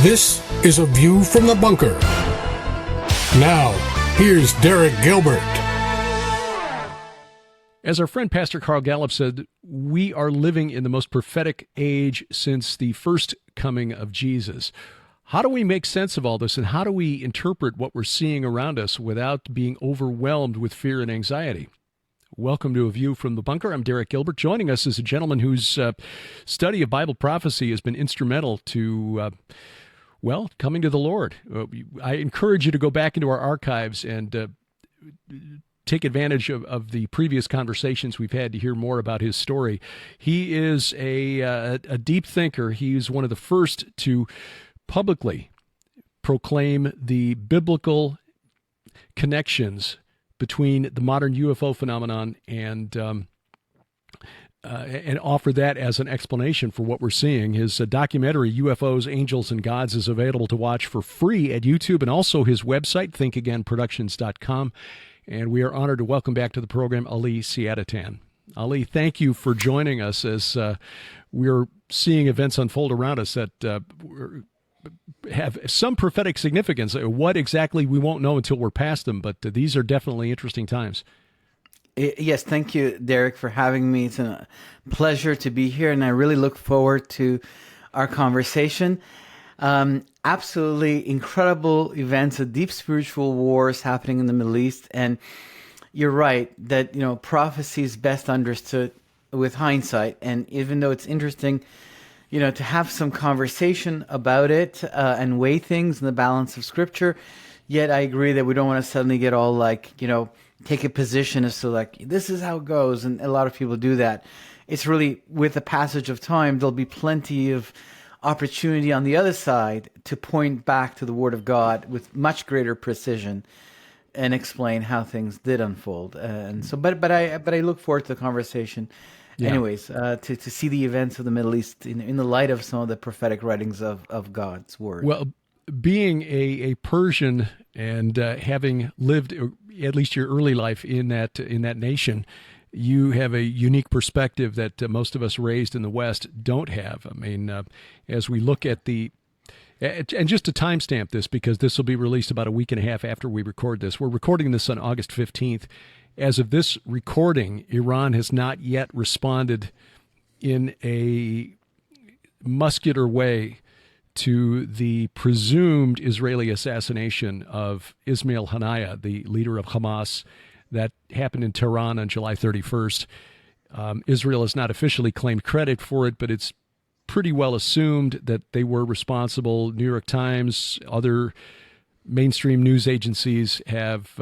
This is A View from the Bunker. Now, here's Derek Gilbert. As our friend Pastor Carl Gallup said, we are living in the most prophetic age since the first coming of Jesus. How do we make sense of all this, and how do we interpret what we're seeing around us without being overwhelmed with fear and anxiety? Welcome to A View from the Bunker. I'm Derek Gilbert. Joining us is a gentleman whose study of Bible prophecy has been instrumental to coming to the Lord. I encourage you to go back into our archives and take advantage of the previous conversations we've had to hear more about his story. He is a deep thinker. He's one of the first to publicly proclaim the biblical connections between the modern UFO phenomenon and offer that as an explanation for what we're seeing. His documentary, UFOs, Angels, and Gods, is available to watch for free at YouTube, and also his website, thinkagainproductions.com. And we are honored to welcome back to the program Ali Siadatan. Ali, thank you for joining us as we're seeing events unfold around us that have some prophetic significance. What exactly, we won't know until we're past them, but these are definitely interesting times. Yes, thank you, Derek, for having me. It's a pleasure to be here, and I really look forward to our conversation. Absolutely incredible events, a deep spiritual wars happening in the Middle East, and you're right that prophecy is best understood with hindsight. And even though it's interesting, to have some conversation about it and weigh things in the balance of Scripture, yet I agree that we don't want to suddenly get all take a position as to this is how it goes, and a lot of people do that. It's really, with the passage of time, there'll be plenty of opportunity on the other side to point back to the Word of God with much greater precision and explain how things did unfold. And so, but I look forward to the conversation. Yeah. Anyways, to see the events of the Middle East in the light of some of the prophetic writings of God's Word. Well, being a Persian and having lived at least your early life in that nation, you have a unique perspective that most of us raised in the West don't have. I mean, as we look at and just to timestamp this, because this will be released about a week and a half after we record this. We're recording this on August 15th. As of this recording, Iran has not yet responded in a muscular way to the presumed Israeli assassination of Ismail Haniyeh, the leader of Hamas, that happened in Tehran on July 31st. Israel has not officially claimed credit for it, but it's pretty well assumed that they were responsible. New York Times, other mainstream news agencies have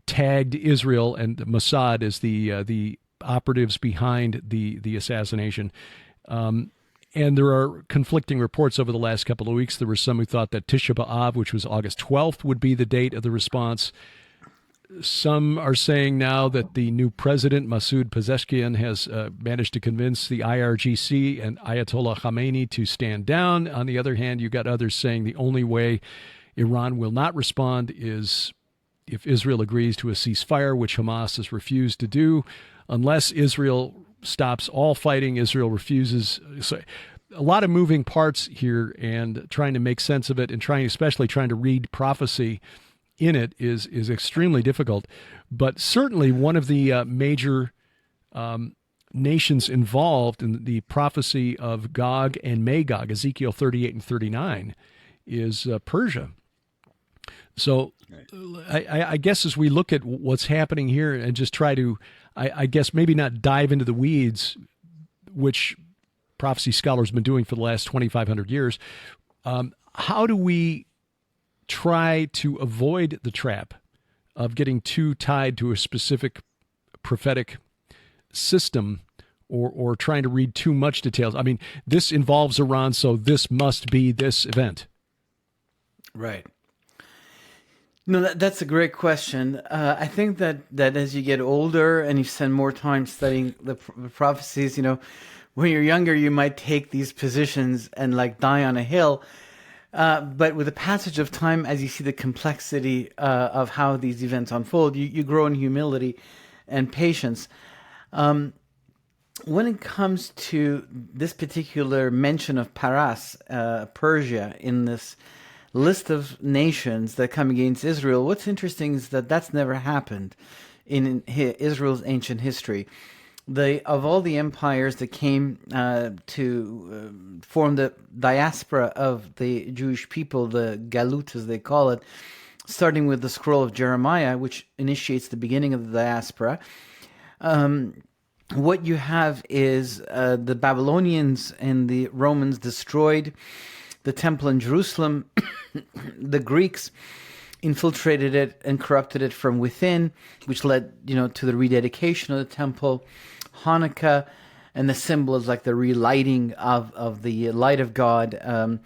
tagged Israel and Mossad as the operatives behind the assassination. And there are conflicting reports over the last couple of weeks. There were some who thought that Tisha B'Av, which was August 12th, would be the date of the response. Some are saying now that the new president, Masoud Pezeshkian, has managed to convince the IRGC and Ayatollah Khamenei to stand down. On the other hand, you got others saying the only way Iran will not respond is if Israel agrees to a ceasefire, which Hamas has refused to do. Unless Israel stops all fighting, Israel refuses. So a lot of moving parts here, and trying to make sense of it, and especially trying to read prophecy in it is extremely difficult. But certainly one of the major nations involved in the prophecy of Gog and Magog, Ezekiel 38 and 39, is Persia. So I guess as we look at what's happening here and just try to, I guess maybe not dive into the weeds, which prophecy scholars have been doing for the last 2,500 years, how do we try to avoid the trap of getting too tied to a specific prophetic system or trying to read too much details? I mean, this involves Iran, so this must be this event. Right. No, that's a great question. I think that as you get older and you spend more time studying the prophecies, when you're younger, you might take these positions and die on a hill. But with the passage of time, as you see the complexity of how these events unfold, you grow in humility and patience. when it comes to this particular mention of Paras, Persia, in this list of nations that come against Israel, what's interesting is that that's never happened in Israel's ancient history. Of all the empires that came to form the diaspora of the Jewish people, the Galut as they call it, starting with the scroll of Jeremiah, which initiates the beginning of the diaspora, what you have is the Babylonians and the Romans destroyed the temple in Jerusalem. The Greeks infiltrated it and corrupted it from within, which led, to the rededication of the temple. Hanukkah and the symbol is like the relighting of the light of God.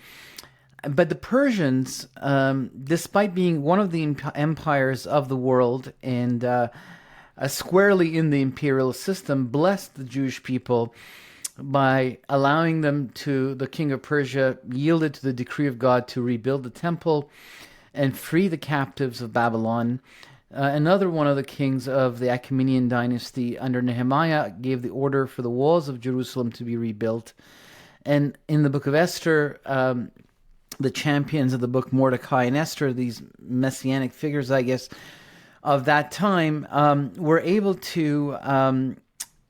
But the Persians, despite being one of the empires of the world and squarely in the imperial system, blessed the Jewish people by allowing them the king of Persia yielded to the decree of God to rebuild the temple and free the captives of Babylon. Another one of the kings of the Achaemenid dynasty under Nehemiah gave the order for the walls of Jerusalem to be rebuilt. And in the book of Esther, the champions of the book, Mordecai and Esther, these messianic figures, I guess, of that time, were able to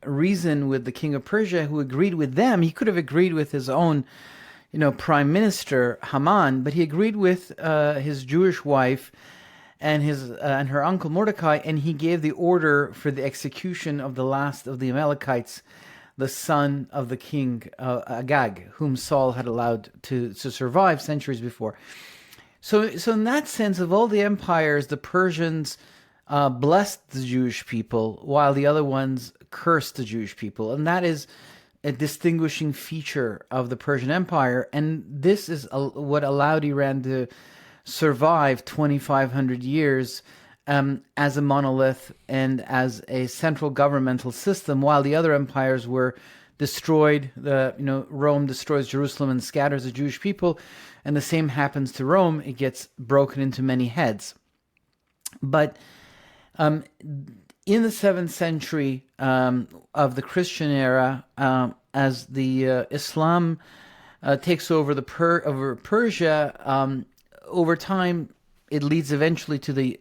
reason with the king of Persia, who agreed with them. He could have agreed with his own, prime minister Haman, but he agreed with his Jewish wife and her uncle Mordecai, and he gave the order for the execution of the last of the Amalekites, the son of the king Agag, whom Saul had allowed to survive centuries before. So in that sense, of all the empires, the Persians blessed the Jewish people, while the other ones cursed the Jewish people. And that is a distinguishing feature of the Persian Empire. And this is what allowed Iran to survive 2,500 years as a monolith and as a central governmental system, while the other empires were destroyed. Rome destroys Jerusalem and scatters the Jewish people, and the same happens to Rome. It gets broken into many heads. But in the 7th century of the Christian era, as the Islam takes over over Persia, over time it leads eventually to the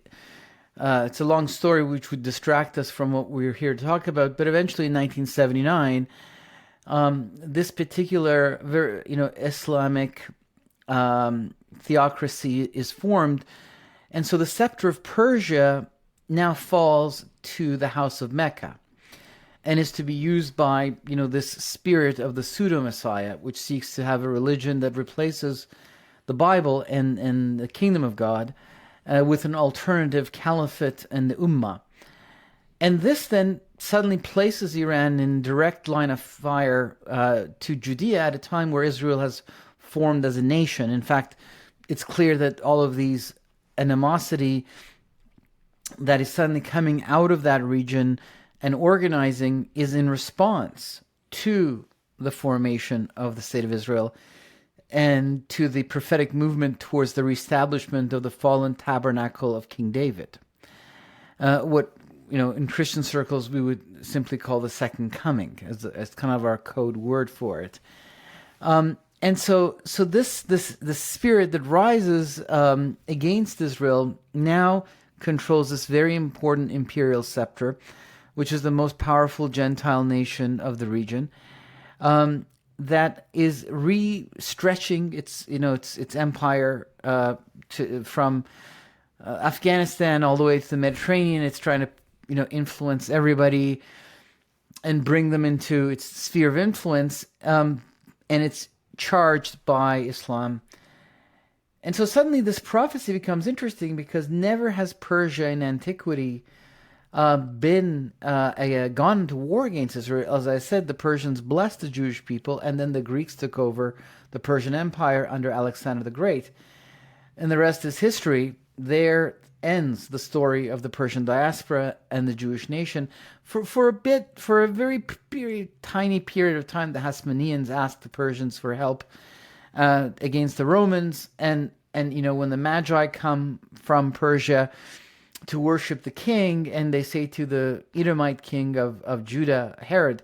it's a long story which would distract us from what we're here to talk about, but eventually in 1979 this particular Islamic theocracy is formed, and so the scepter of Persia now falls to the House of Mecca and is to be used by this spirit of the pseudo-Messiah, which seeks to have a religion that replaces the Bible and the kingdom of God with an alternative caliphate and the Ummah. And this then suddenly places Iran in direct line of fire to Judea at a time where Israel has formed as a nation. In fact, it's clear that all of these animosity that is suddenly coming out of that region and organizing is in response to the formation of the State of Israel and to the prophetic movement towards the reestablishment of the fallen tabernacle of King David. What in Christian circles we would simply call the second coming, as kind of our code word for it. And so this spirit that rises against Israel now controls this very important imperial scepter, which is the most powerful Gentile nation of the region, that is stretching its empire from Afghanistan all the way to the Mediterranean. It's trying to influence everybody and bring them into its sphere of influence, and it's charged by Islam. And so suddenly this prophecy becomes interesting, because never has Persia in antiquity been gone to war against Israel. As I said, the Persians blessed the Jewish people, and then the Greeks took over the Persian Empire under Alexander the Great. And the rest is history. There ends the story of the Persian diaspora and the Jewish nation. For a very tiny period of time, the Hasmoneans asked the Persians for help against the Romans, and when the Magi come from Persia to worship the king, and they say to the Edomite king of Judah, Herod,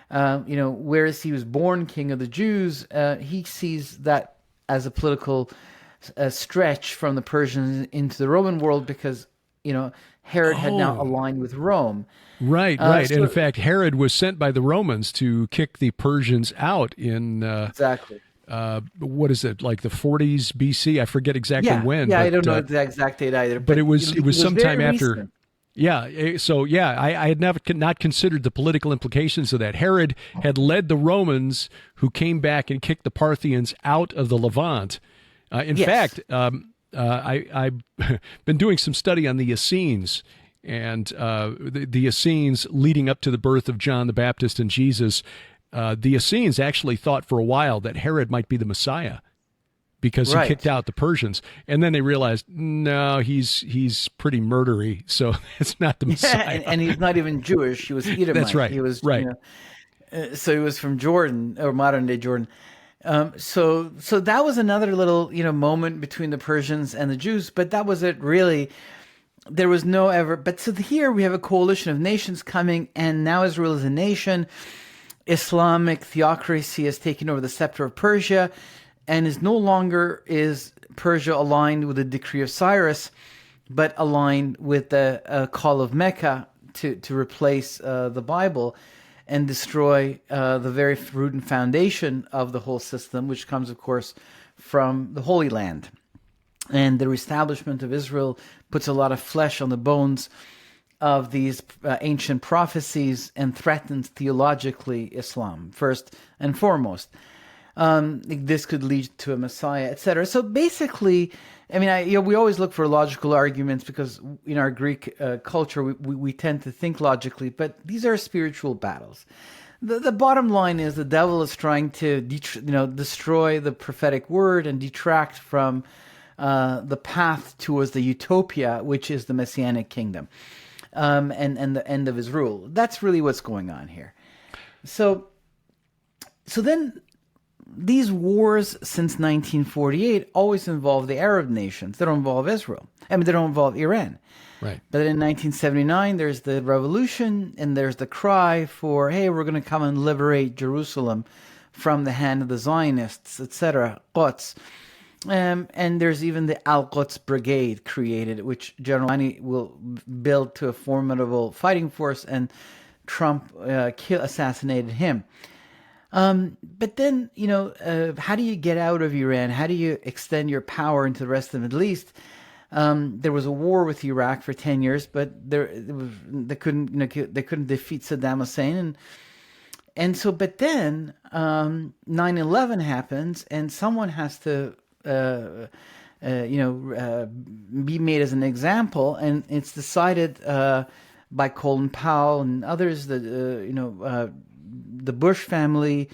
Whereas he was born king of the Jews, he sees that as a political stretch from the Persians into the Roman world because, Herod had now Oh, aligned with Rome. right, right. And in So fact, Herod was sent by the Romans to kick the Persians out in exactly. what is it, like the 40s BC? I forget exactly Yeah, when, yeah. I don't know the exact date either, but but it it was was sometime very after. recent. Yeah, so yeah, I had never not considered the political implications of that. Herod had led the Romans, who came back and kicked the Parthians out of the Levant. In Yes. fact, I've been doing some study on the Essenes and the Essenes leading up to the birth of John the Baptist and Jesus. The Essenes actually thought for a while that Herod might be the Messiah because he kicked Right. out the Persians, and then they realized no, he's pretty murdery, so it's not the Yeah, Messiah. and he's not even Jewish. He was That's Edomite. right, He was, right. so he was from Jordan or modern day Jordan. So that was another little, moment between the Persians and the Jews, but that was it really. There was no ever, but so here we have a coalition of nations coming, and now Israel is a nation. Islamic theocracy has taken over the scepter of Persia, and is no longer is Persia aligned with the decree of Cyrus, but aligned with the call of Mecca to replace the Bible and destroy the very root and foundation of the whole system, which comes, of course, from the Holy Land. And the reestablishment of Israel puts a lot of flesh on the bones of these ancient prophecies and threatens theologically Islam, first and foremost. This could lead to a Messiah, etc. So basically, I mean, we always look for logical arguments because in our Greek culture, we tend to think logically, but these are spiritual battles. The bottom line is the devil is trying to destroy the prophetic word and detract from the path towards the utopia, which is the Messianic kingdom, and the end of his rule. That's really what's going on here. So then these wars since 1948 always involve the Arab nations. They don't involve Israel. I mean, they don't involve Iran. Right. But in 1979, there's the revolution, and there's the cry for, hey, we're going to come and liberate Jerusalem from the hand of the Zionists, etc., Quds. And there's even the Al-Quds Brigade created, which General Ani will build to a formidable fighting force, and Trump assassinated him. But then, how do you get out of Iran? How do you extend your power into the rest of the Middle East? There was a war with Iraq for 10 years, but they couldn't defeat Saddam Hussein, but then 9/11 happens, and someone has to be made as an example, and it's decided by Colin Powell and others that the Bush family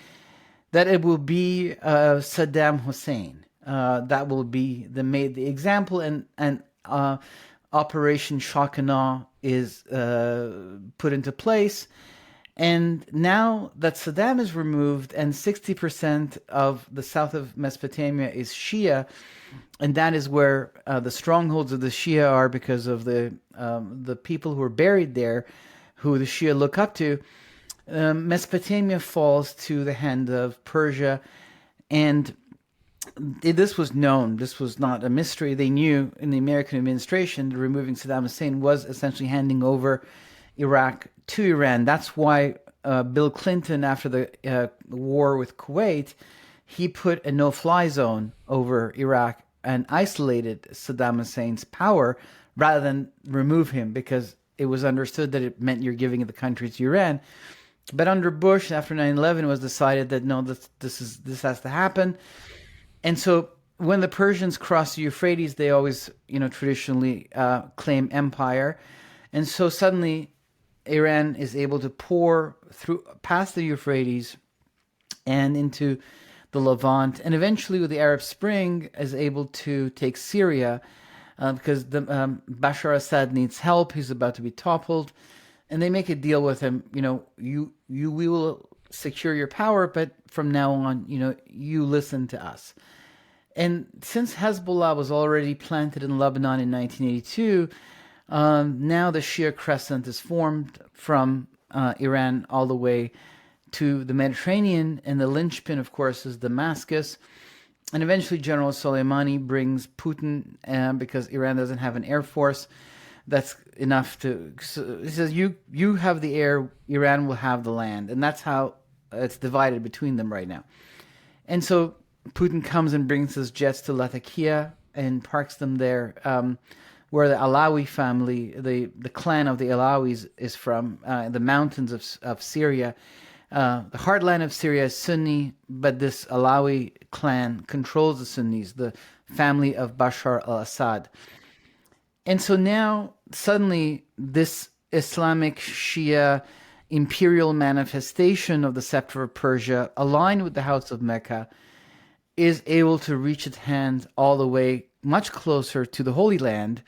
that it will be Saddam Hussein that will be the example, and Operation Shock and Awe is put into place. And now that Saddam is removed and 60% of the south of Mesopotamia is Shia, and that is where the strongholds of the Shia are because of the people who are buried there, who the Shia look up to, Mesopotamia falls to the hand of Persia. And this was known. This was not a mystery. They knew in the American administration that removing Saddam Hussein was essentially handing over Iraq to Iran. That's why Bill Clinton, after the war with Kuwait, he put a no-fly zone over Iraq and isolated Saddam Hussein's power rather than remove him, because it was understood that it meant you're giving the country to Iran. But under Bush, after 9/11, it was decided that no, this has to happen. And so when the Persians cross the Euphrates, they always, traditionally claim empire. And so suddenly Iran is able to pour through past the Euphrates and into the Levant, and eventually with the Arab Spring is able to take Syria because Bashar Assad needs help. He's about to be toppled, and they make a deal with him. We will secure your power, but from now on, you listen to us. And since Hezbollah was already planted in Lebanon in 1982, now the Shia Crescent is formed from Iran all the way to the Mediterranean, and the linchpin, of course, is Damascus. And eventually General Soleimani brings Putin, because Iran doesn't have an air force that's enough to... So he says, you have the air, Iran will have the land. And that's how it's divided between them right now. And so Putin comes and brings his jets to Latakia and parks them there, where the Alawi family, the clan of the Alawis is from, the mountains of Syria. The heartland of Syria is Sunni, but this Alawi clan controls the Sunnis, the family of Bashar al-Assad. And so now, suddenly, this Islamic Shia imperial manifestation of the scepter of Persia, aligned with the House of Mecca, is able to reach its hand all the way much closer to the Holy Land.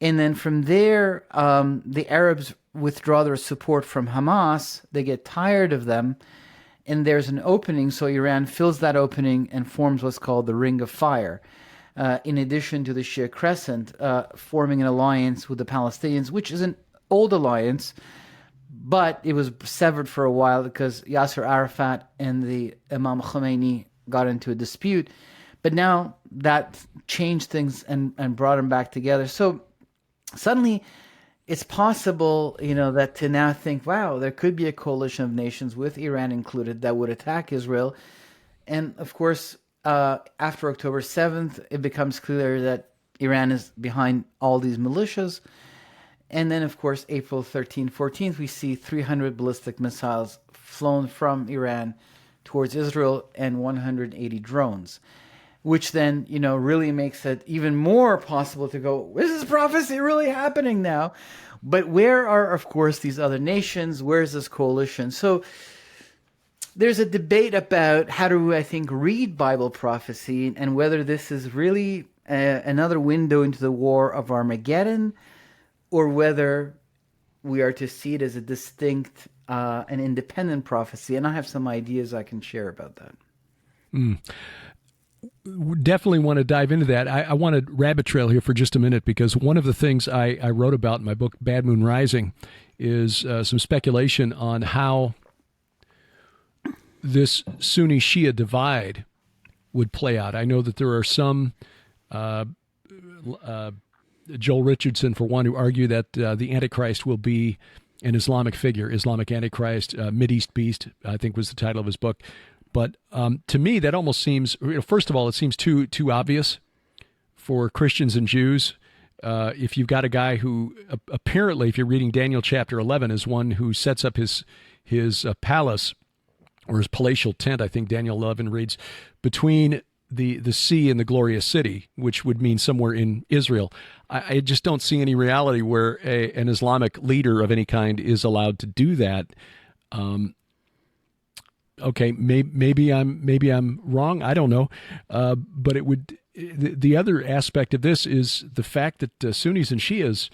And then from there, the Arabs withdraw their support from Hamas. They get tired of them, and there's an opening. So Iran fills that opening and forms what's called the Ring of Fire, in addition to the Shia Crescent, forming an alliance with the Palestinians, which is an old alliance, but it was severed for a while because Yasser Arafat and the Imam Khomeini got into a dispute. But now that changed things and brought them back together. So suddenly it's possible, that to now think, wow, there could be a coalition of nations with Iran included that would attack Israel. And of course, after October 7th, it becomes clear that Iran is behind all these militias. And then, of course, April 13th, 14th, we see 300 ballistic missiles flown from Iran towards Israel and 180 drones, which then, really makes it even more possible to go, is this prophecy really happening now? But where are, of course, these other nations? Where is this coalition? So there's a debate about how to, I think, read Bible prophecy and whether this is really another window into the war of Armageddon, or whether we are to see it as a distinct and independent prophecy. And I have some ideas I can share about that. Definitely want to dive into that. I want to rabbit trail here for just a minute, because one of the things I wrote about in my book, Bad Moon Rising, is some speculation on how this Sunni Shia divide would play out. I know that there are some, Joel Richardson, for one, who argue that the Antichrist will be an Islamic figure, Islamic Antichrist, Mideast Beast, I think was the title of his book. But to me, that almost seems, first of all, it seems too obvious for Christians and Jews. If you've got a guy who apparently, if you're reading Daniel chapter 11, is one who sets up his palace, or his palatial tent, I think Daniel 11 reads, between the sea and the glorious city, which would mean somewhere in Israel. I just don't see any reality where an Islamic leader of any kind is allowed to do that. Okay, maybe I'm wrong. I don't know, but it would. The other aspect of this is the fact that Sunnis and Shias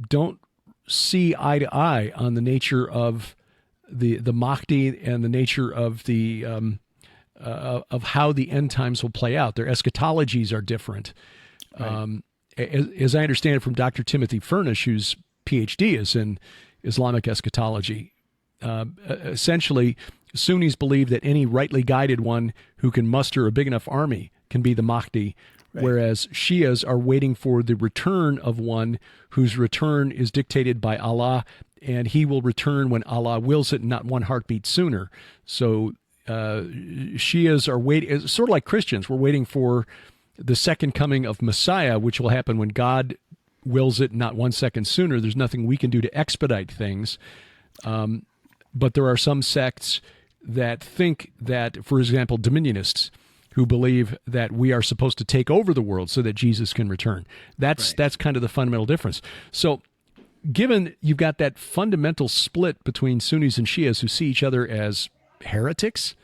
don't see eye to eye on the nature of the Mahdi and the nature of the of how the end times will play out. Their eschatologies are different. Right. As I understand it from Dr. Timothy Furnish, whose PhD is in Islamic eschatology, essentially, Sunnis believe that any rightly guided one who can muster a big enough army can be the Mahdi, right, whereas Shias are waiting for the return of one whose return is dictated by Allah, and he will return when Allah wills it, not one heartbeat sooner. So Shias are waiting, sort of like Christians, we're waiting for the second coming of Messiah, which will happen when God wills it, not 1 second sooner. There's nothing we can do to expedite things. But there are some sects that think that, for example, dominionists, who believe that we are supposed to take over the world so that Jesus can return. That's kind of the fundamental difference. So given you've got that fundamental split between Sunnis and Shias who see each other as heretics,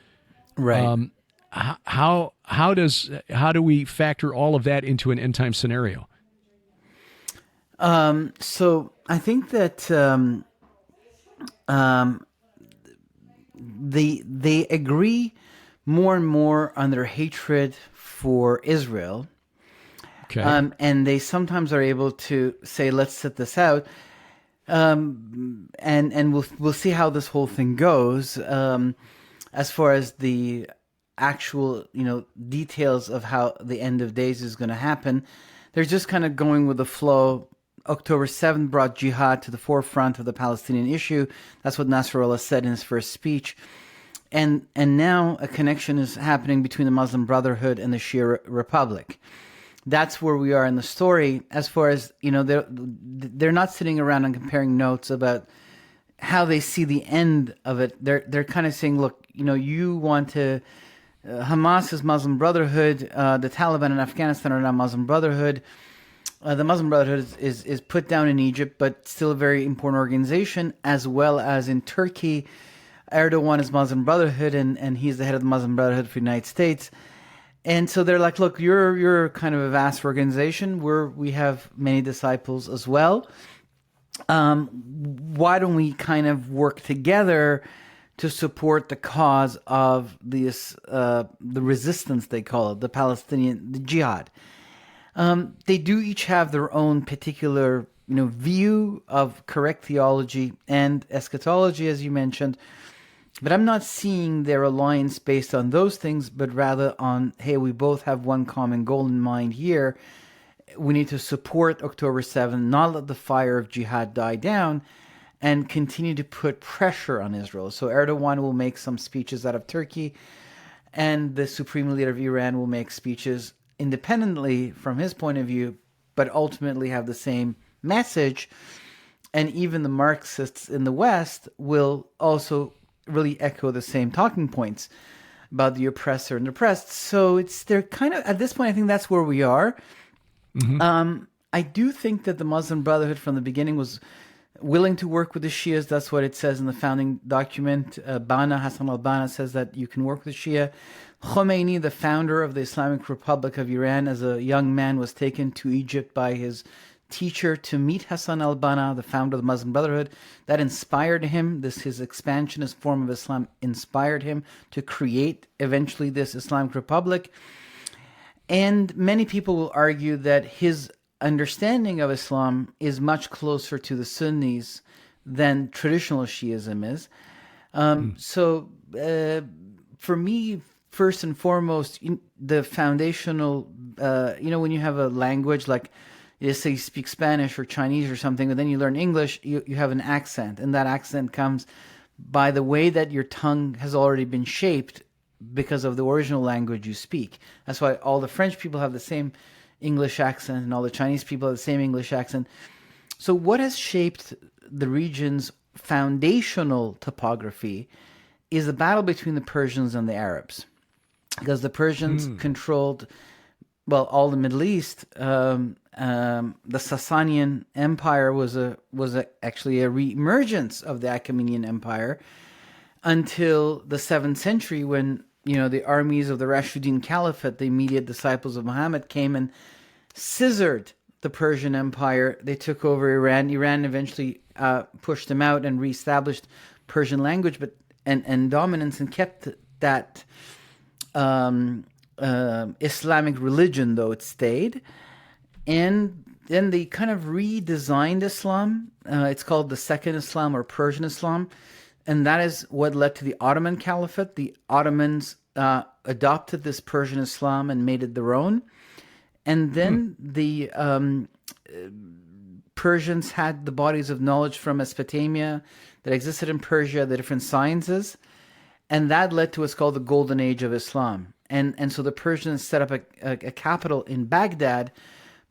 right? How do we factor all of that into an end time scenario? So I think that they agree more and more on their hatred for Israel. Okay. And they sometimes are able to say, let's sit this out. And we'll see how this whole thing goes. As far as the actual details of how the end of days is going to happen, they're just kind of going with the flow. October 7th brought jihad to the forefront of the Palestinian issue. That's what Nasrallah said in his first speech. And now a connection is happening between the Muslim Brotherhood and the Shia Republic. That's where we are in the story. As far as, they're not sitting around and comparing notes about how they see the end of it. They're kind of saying, look, you want to, Hamas is Muslim Brotherhood, the Taliban in Afghanistan are not Muslim Brotherhood. The Muslim Brotherhood is put down in Egypt, but still a very important organization, as well as in Turkey. Erdogan is Muslim Brotherhood, and he's the head of the Muslim Brotherhood for the United States. And so they're like, look, you're kind of a vast organization. We have many disciples as well. Why don't we kind of work together to support the cause of this, the resistance, they call it, the jihad. They do each have their own particular, view of correct theology and eschatology, as you mentioned. But I'm not seeing their alliance based on those things, but rather on, hey, we both have one common goal in mind here. We need to support October 7th, not let the fire of jihad die down, and continue to put pressure on Israel. So Erdogan will make some speeches out of Turkey, and the supreme leader of Iran will make speeches independently from his point of view, but ultimately have the same message. And even the Marxists in the West will also really echo the same talking points about the oppressor and oppressed. So they're kind of, at this point, I think that's where we are. Mm-hmm. I do think that the Muslim Brotherhood from the beginning was willing to work with the Shias. That's what it says in the founding document. Hassan al-Banna says that you can work with the Shia. Khomeini, the founder of the Islamic Republic of Iran, as a young man was taken to Egypt by his teacher to meet Hassan al-Banna, the founder of the Muslim Brotherhood. That inspired him. His expansionist form of Islam inspired him to create eventually this Islamic Republic. And many people will argue that his understanding of Islam is much closer to the Sunnis than traditional Shiism is. So for me, first and foremost, the foundational, when you have a language like, let's say you speak Spanish or Chinese or something, and then you learn English, you have an accent. And that accent comes by the way that your tongue has already been shaped because of the original language you speak. That's why all the French people have the same English accent and all the Chinese people have the same English accent. So what has shaped the region's foundational topography is the battle between the Persians and the Arabs. Because the Persians controlled, all the Middle East. The Sasanian Empire was actually a re-emergence of the Achaemenid Empire until the 7th century, when the armies of the Rashidun Caliphate, the immediate disciples of Muhammad, came and scissored the Persian Empire. They took over Iran. Iran eventually pushed them out and reestablished Persian language, and dominance, and kept that Islamic religion, though it stayed. And then they kind of redesigned Islam. It's called the Second Islam or Persian Islam. And that is what led to the Ottoman Caliphate. The Ottomans adopted this Persian Islam and made it their own. And then the Persians had the bodies of knowledge from Mesopotamia that existed in Persia, the different sciences. And that led to what's called the Golden Age of Islam. And so the Persians set up a capital in Baghdad,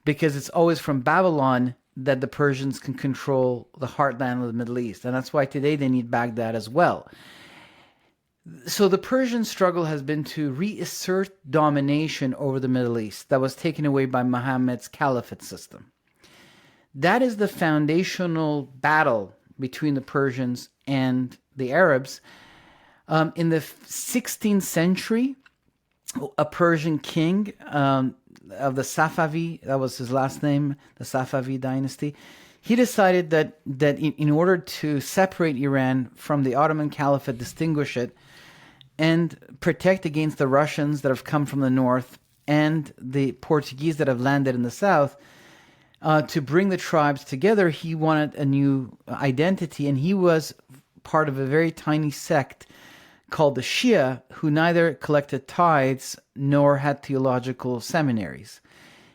because it's always from Babylon that the Persians can control the heartland of the Middle East. And that's why today they need Baghdad as well. So the Persian struggle has been to reassert domination over the Middle East that was taken away by Muhammad's caliphate system. That is the foundational battle between the Persians and the Arabs. In the 16th century, a Persian king of the Safavi, that was his last name, the Safavi dynasty, he decided that in order to separate Iran from the Ottoman Caliphate, distinguish it, and protect against the Russians that have come from the north and the Portuguese that have landed in the south, to bring the tribes together. He wanted a new identity, and he was part of a very tiny sect called the Shia, who neither collected tithes nor had theological seminaries.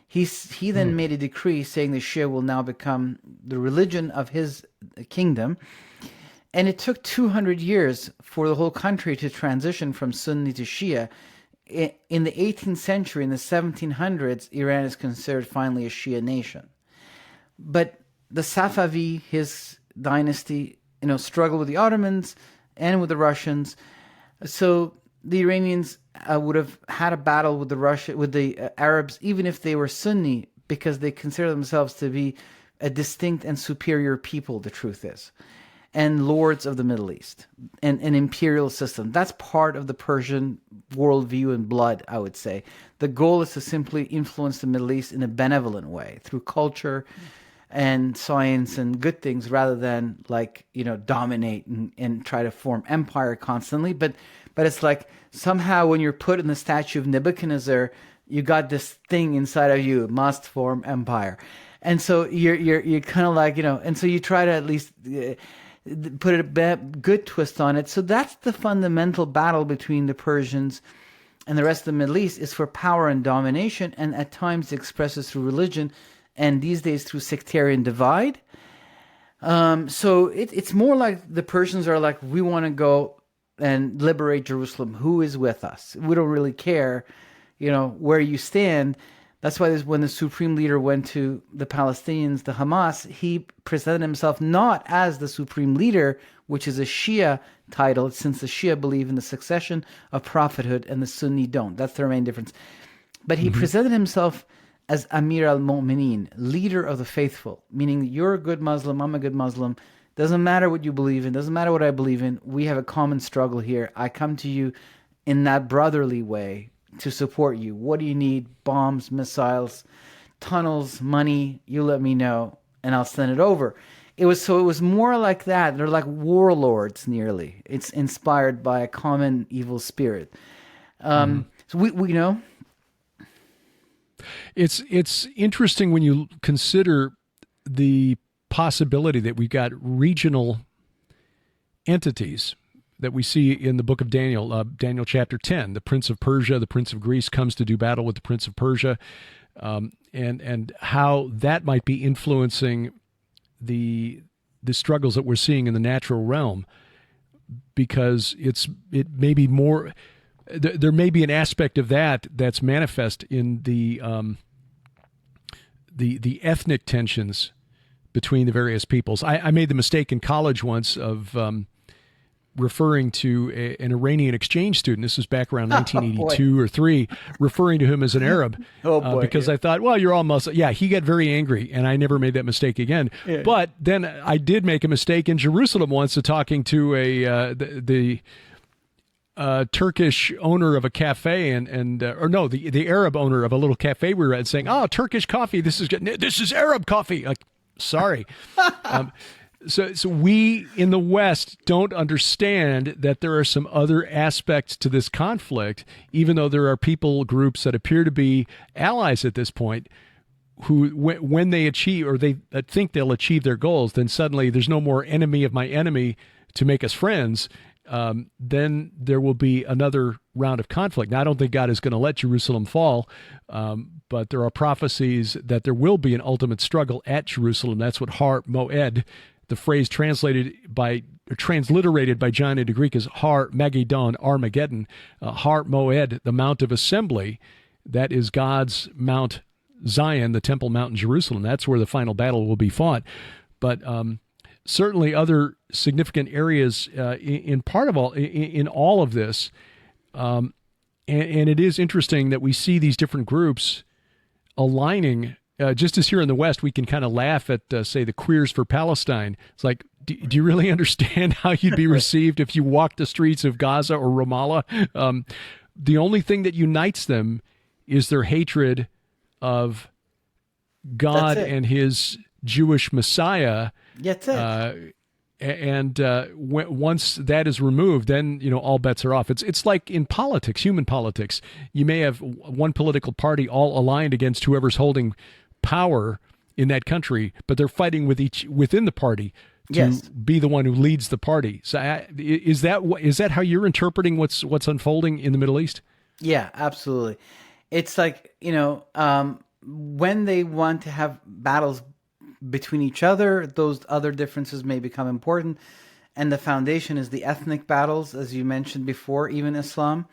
He then made a decree saying the Shia will now become the religion of his kingdom. And it took 200 years for the whole country to transition from Sunni to Shia. In the 18th century, in the 1700s, Iran is considered finally a Shia nation. But the Safavi, his dynasty, struggled with the Ottomans and with the Russians. So the Iranians would have had a battle with the Arabs, even if they were Sunni, because they consider themselves to be a distinct and superior people, the truth is, and lords of the Middle East, and an imperial system. That's part of the Persian worldview and blood, I would say. The goal is to simply influence the Middle East in a benevolent way through culture and science and good things, rather than dominate and try to form empire constantly. But it's like somehow when you're put in the statue of Nebuchadnezzar, you got this thing inside of you, must form empire. And so you're kind of and so you try to at least put a good twist on it. So that's the fundamental battle between the Persians and the rest of the Middle East, is for power and domination, and at times it expresses through religion, and these days through sectarian divide. So it's more like the Persians are like, we want to go and liberate Jerusalem. Who is with us? We don't really care, where you stand. That's why when the supreme leader went to the Palestinians, the Hamas, he presented himself not as the supreme leader, which is a Shia title, since the Shia believe in the succession of prophethood and the Sunni don't. That's their main difference. But he presented himself as Amir al-Mu'mineen, leader of the faithful, meaning you're a good Muslim, I'm a good Muslim. Doesn't matter what you believe in, doesn't matter what I believe in. We have a common struggle here. I come to you in that brotherly way to support you. What do you need? Bombs, missiles, tunnels, money. You let me know, and I'll send it over. It was more like that. They're like warlords, nearly. It's inspired by a common evil spirit. So we know. It's interesting when you consider the possibility that we've got regional entities that we see in the book of Daniel, Daniel chapter 10. The prince of Persia, the prince of Greece comes to do battle with the prince of Persia, and how that might be influencing the struggles that we're seeing in the natural realm, because it may be more. There may be an aspect of that's manifest in the ethnic tensions between the various peoples. I made the mistake in college once of referring to an Iranian exchange student. This was back around 1982 or 3, referring to him as an Arab. Because I thought, well, you're all Muslim. Yeah, he got very angry, and I never made that mistake again. Yeah. But then I did make a mistake in Jerusalem once of talking to the Turkish owner of a cafe, the Arab owner of a little cafe we were at, saying, "Oh, Turkish coffee. This is Arab coffee." Like, sorry. So we in the West don't understand that there are some other aspects to this conflict, even though there are people groups that appear to be allies at this point, who when they achieve, or they think they'll achieve their goals, then suddenly there's no more enemy of my enemy to make us friends. Then there will be another round of conflict. Now, I don't think God is going to let Jerusalem fall, but there are prophecies that there will be an ultimate struggle at Jerusalem. That's what Har Moed, the phrase transliterated by John into Greek, is Har Magedon, Armageddon. Har Moed, the Mount of Assembly, that is God's Mount Zion, the Temple Mount in Jerusalem. That's where the final battle will be fought. But certainly other significant areas in all of this. And it is interesting that we see these different groups aligning. Just as here in the West, we can kind of laugh at, say, the Queers for Palestine. It's like, do you really understand how you'd be received if you walked the streets of Gaza or Ramallah? The only thing that unites them is their hatred of God and his Jewish Messiah. That's it. Once that is removed, then all bets are off. It's like in politics, human politics. You may have one political party all aligned against whoever's holding power in that country, but they're fighting within the party to Yes. be the one who leads the party. So is that how you're interpreting what's unfolding in the Middle East? Yeah, absolutely. It's like, when they want to have battles between each other, those other differences may become important. And the foundation is the ethnic battles, as you mentioned before, even Islam.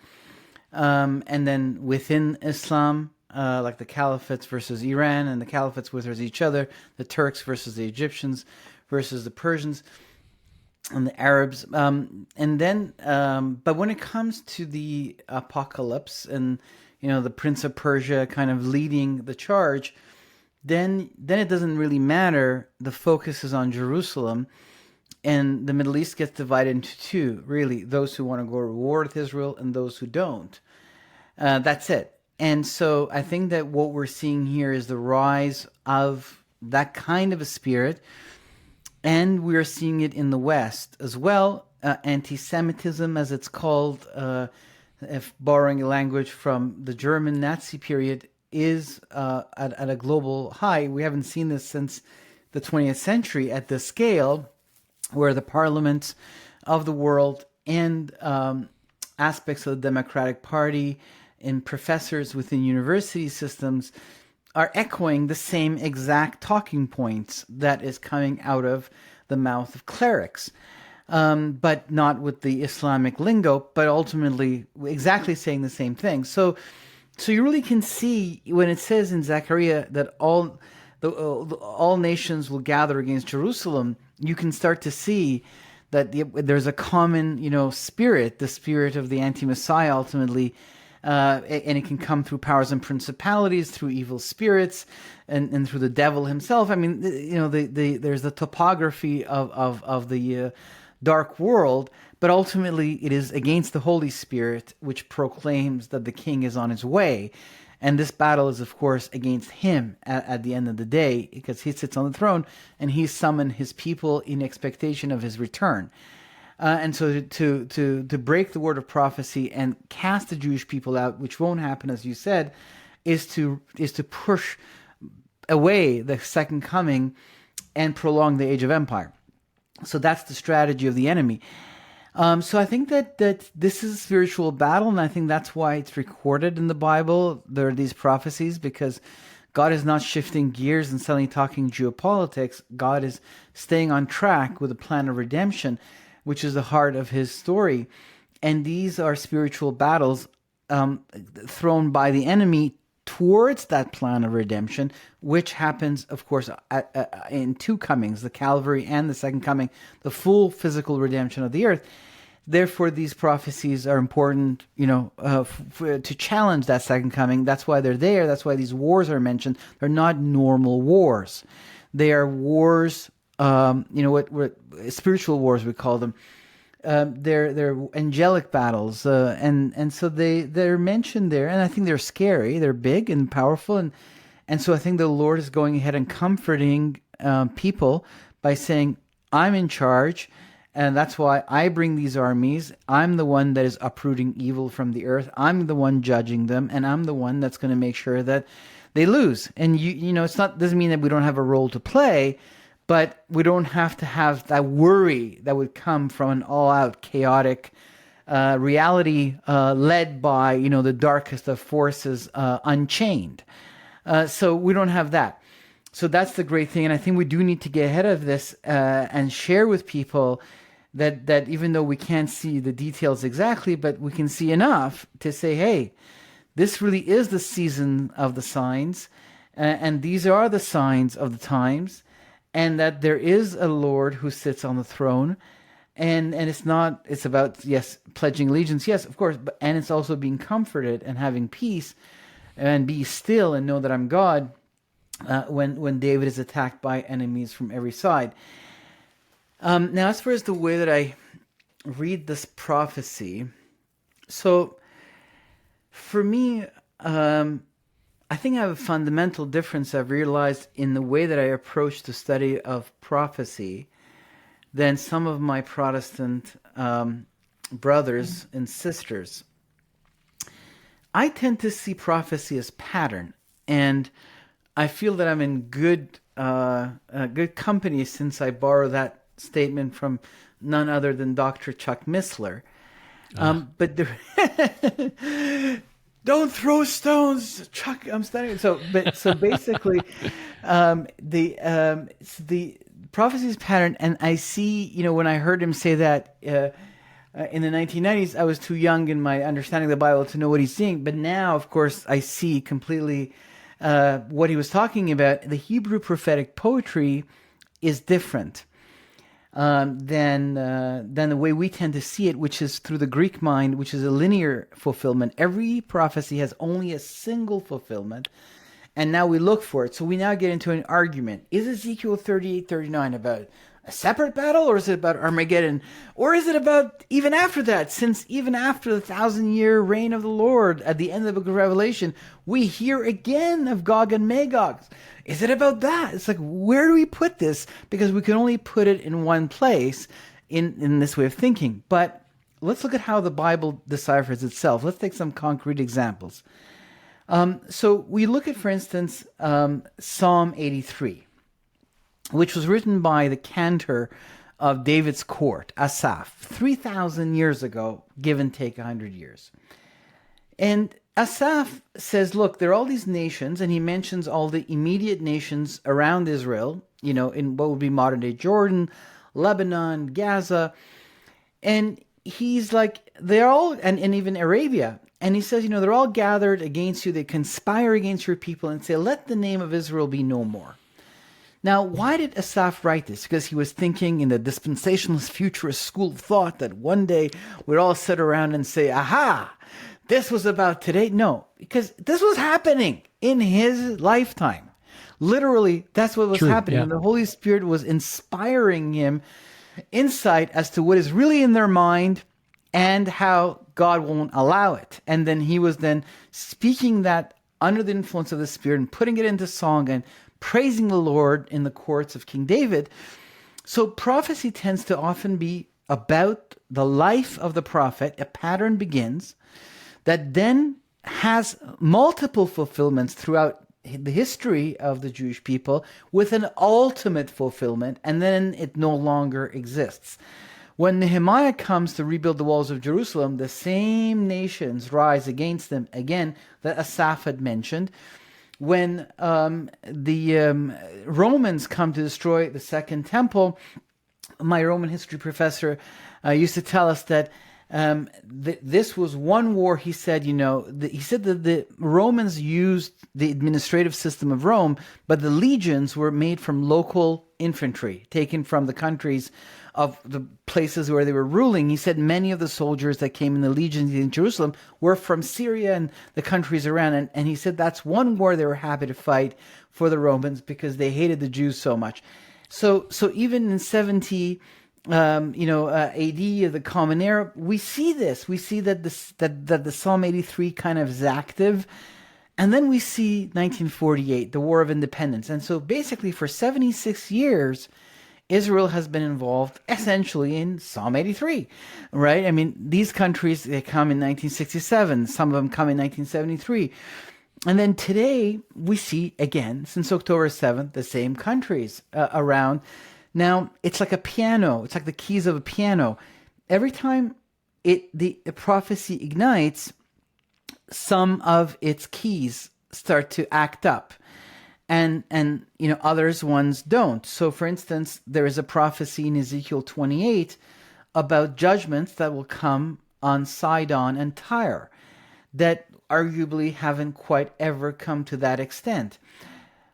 And then within Islam, like the caliphates versus Iran, and the caliphates versus each other, the Turks versus the Egyptians versus the Persians and the Arabs. But when it comes to the apocalypse and, the Prince of Persia kind of leading the charge, then it doesn't really matter. The focus is on Jerusalem, and the Middle East gets divided into two, really, those who want to go to war with Israel and those who don't. That's it. And so I think that what we're seeing here is the rise of that kind of a spirit, and we're seeing it in the West as well. Anti-Semitism, as it's called, if borrowing a language from the German Nazi period, is at a global high. We haven't seen this since the 20th century at this scale, where the parliaments of the world and aspects of the Democratic Party and professors within university systems are echoing the same exact talking points that is coming out of the mouth of clerics, but not with the Islamic lingo, but ultimately exactly saying the same thing. So you really can see when it says in Zechariah that all nations will gather against Jerusalem, you can start to see that there's a common, spirit, the spirit of the anti-Messiah ultimately, and it can come through powers and principalities, through evil spirits, and through the devil himself. I mean, there's the topography of the dark world, but ultimately it is against the Holy Spirit, which proclaims that the King is on his way. And this battle is, of course, against him at the end of the day, because he sits on the throne and he summoned his people in expectation of his return. And so to break the word of prophecy and cast the Jewish people out, which won't happen, as you said, is to push away the second coming and prolong the age of empire. So that's the strategy of the enemy. So I think that this is a spiritual battle, and I think that's why it's recorded in the Bible. There are these prophecies, because God is not shifting gears and suddenly talking geopolitics. God is staying on track with a plan of redemption, which is the heart of his story. And these are spiritual battles thrown by the enemy towards that plan of redemption, which happens, of course, in two comings, the Calvary and the second coming, the full physical redemption of the earth. Therefore, these prophecies are important, to challenge that second coming. That's why they're there. That's why these wars are mentioned. They're not normal wars. They are wars, what spiritual wars we call them. They're angelic battles, and so they're mentioned there, and I think they're scary. They're big and powerful, and so I think the Lord is going ahead and comforting people by saying, "I'm in charge, and that's why I bring these armies. I'm the one that is uprooting evil from the earth. I'm the one judging them, and I'm the one that's going to make sure that they lose." And it's not doesn't mean that we don't have a role to play. But we don't have to have that worry that would come from an all-out chaotic reality led by, the darkest of forces unchained. So we don't have that. So that's the great thing. And I think we do need to get ahead of this and share with people that even though we can't see the details exactly, but we can see enough to say, hey, this really is the season of the signs. And these are the signs of the times. And that there is a Lord who sits on the throne, and it's about, yes, pledging allegiance, yes, of course, and it's also being comforted and having peace, and be still and know that I'm God, when David is attacked by enemies from every side. Now, as far as the way that I read this prophecy, so for me, I think I have a fundamental difference I've realized in the way that I approach the study of prophecy than some of my Protestant brothers and sisters. I tend to see prophecy as pattern, and I feel that I'm in good good company since I borrow that statement from none other than Dr. Chuck Missler. But don't throw stones, Chuck. I'm standing. So basically, the prophecies pattern, and I see, when I heard him say that in the 1990s, I was too young in my understanding of the Bible to know what he's saying. But now, of course, I see completely what he was talking about. The Hebrew prophetic poetry is different than the way we tend to see it, which is through the Greek mind, which is a linear fulfillment. Every prophecy has only a single fulfillment, and now we look for it. So we now get into an argument. Is Ezekiel 38:39 about a separate battle, or is it about Armageddon? Or is it about even after that? Since even after the 1,000-year reign of the Lord, at the end of the book of Revelation, we hear again of Gog and Magog. Is it about that? It's like, where do we put this? Because we can only put it in one place in this way of thinking. But let's look at how the Bible deciphers itself. Let's take some concrete examples. So we look at, for instance, Psalm 83, which was written by the cantor of David's court, Asaph, 3,000 years ago, give and take 100 years. And Asaph says, look, there are all these nations, and he mentions all the immediate nations around Israel, in what would be modern-day Jordan, Lebanon, Gaza. And he's like, they're all, and even Arabia. And he says, they're all gathered against you. They conspire against your people and say, let the name of Israel be no more. Now, why did Asaph write this? Because he was thinking in the dispensationalist futurist school of thought that one day we'd all sit around and say, aha, this was about today. No, because this was happening in his lifetime. Literally, that's what was happening. Yeah. And the Holy Spirit was inspiring him insight as to what is really in their mind and how God won't allow it. And then he was then speaking that under the influence of the Spirit and putting it into song and praising the Lord in the courts of King David. So prophecy tends to often be about the life of the prophet. A pattern begins that then has multiple fulfillments throughout the history of the Jewish people with an ultimate fulfillment, and then it no longer exists. When Nehemiah comes to rebuild the walls of Jerusalem, the same nations rise against them again that Asaph had mentioned. When the Romans come to destroy the Second Temple, my Roman history professor used to tell us that this was one war. He said, he said that the Romans used the administrative system of Rome, but the legions were made from local infantry, taken from the countries of the places where they were ruling. He said many of the soldiers that came in the legions in Jerusalem were from Syria and the countries around. And he said that's one war they were happy to fight for the Romans because they hated the Jews so much. So even in 70, AD, the Common Era, we see this. We see that the Psalm 83 kind of is active. And then we see 1948, the War of Independence. And so basically for 76 years, Israel has been involved essentially in Psalm 83, right? I mean, these countries, they come in 1967. Some of them come in 1973. And then today, we see, again, since October 7th, the same countries around. Now, it's like a piano. It's like the keys of a piano. Every time the prophecy ignites, some of its keys start to act up. And others ones don't. So for instance, there is a prophecy in Ezekiel 28 about judgments that will come on Sidon and Tyre that arguably haven't quite ever come to that extent.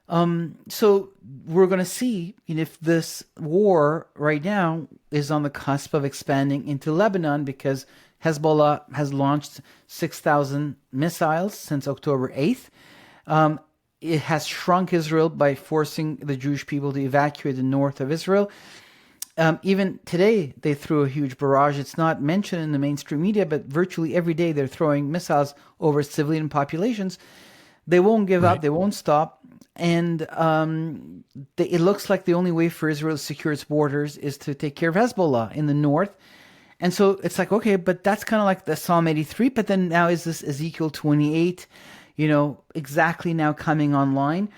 So we're going to see if this war right now is on the cusp of expanding into Lebanon, because Hezbollah has launched 6,000 missiles since October 8th. It has shrunk Israel by forcing the Jewish people to evacuate the north of Israel. Even today, they threw a huge barrage. It's not mentioned in the mainstream media, but virtually every day they're throwing missiles over civilian populations. They won't give up. They won't stop. And it looks like the only way for Israel to secure its borders is to take care of Hezbollah in the north. And so it's like, okay, but that's kind of like the Psalm 83. But then now is this Ezekiel 28, exactly now coming online.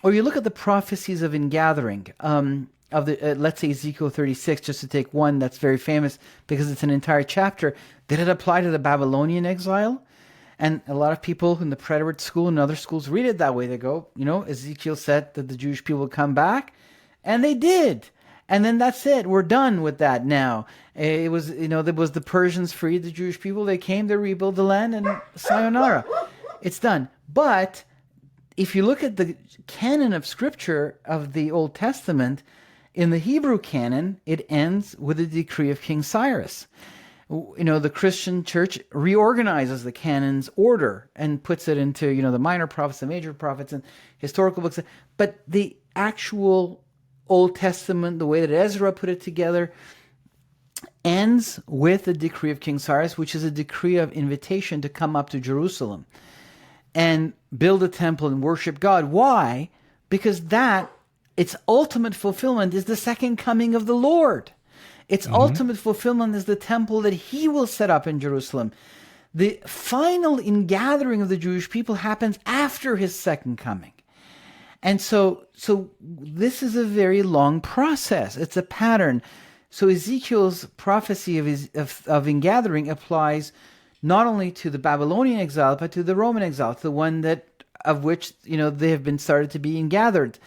or you look at the prophecies of ingathering, of the let's say Ezekiel 36, just to take one that's very famous because it's an entire chapter. Did it apply to the Babylonian exile? And a lot of people in the Preterist school and other schools read it that way. They go, Ezekiel said that the Jewish people would come back, and they did. And then that's it. We're done with that now. It was, there was the Persians freed the Jewish people. They came, they rebuilt the land, and sayonara. It's done. But if you look at the canon of Scripture of the Old Testament, in the Hebrew canon, it ends with the decree of King Cyrus. The Christian church reorganizes the canon's order and puts it into, the minor prophets, the major prophets, and historical books. But the actual Old Testament, the way that Ezra put it together, ends with the decree of King Cyrus, which is a decree of invitation to come up to Jerusalem and build a temple and worship God. Why? Because its ultimate fulfillment is the second coming of the Lord. Its ultimate fulfillment is the temple that he will set up in Jerusalem. The final ingathering of the Jewish people happens after his second coming. And so this is a very long process. It's a pattern. So Ezekiel's prophecy of ingathering applies not only to the Babylonian exile, but to the Roman exile, to the one of which they have been started to be ingathered.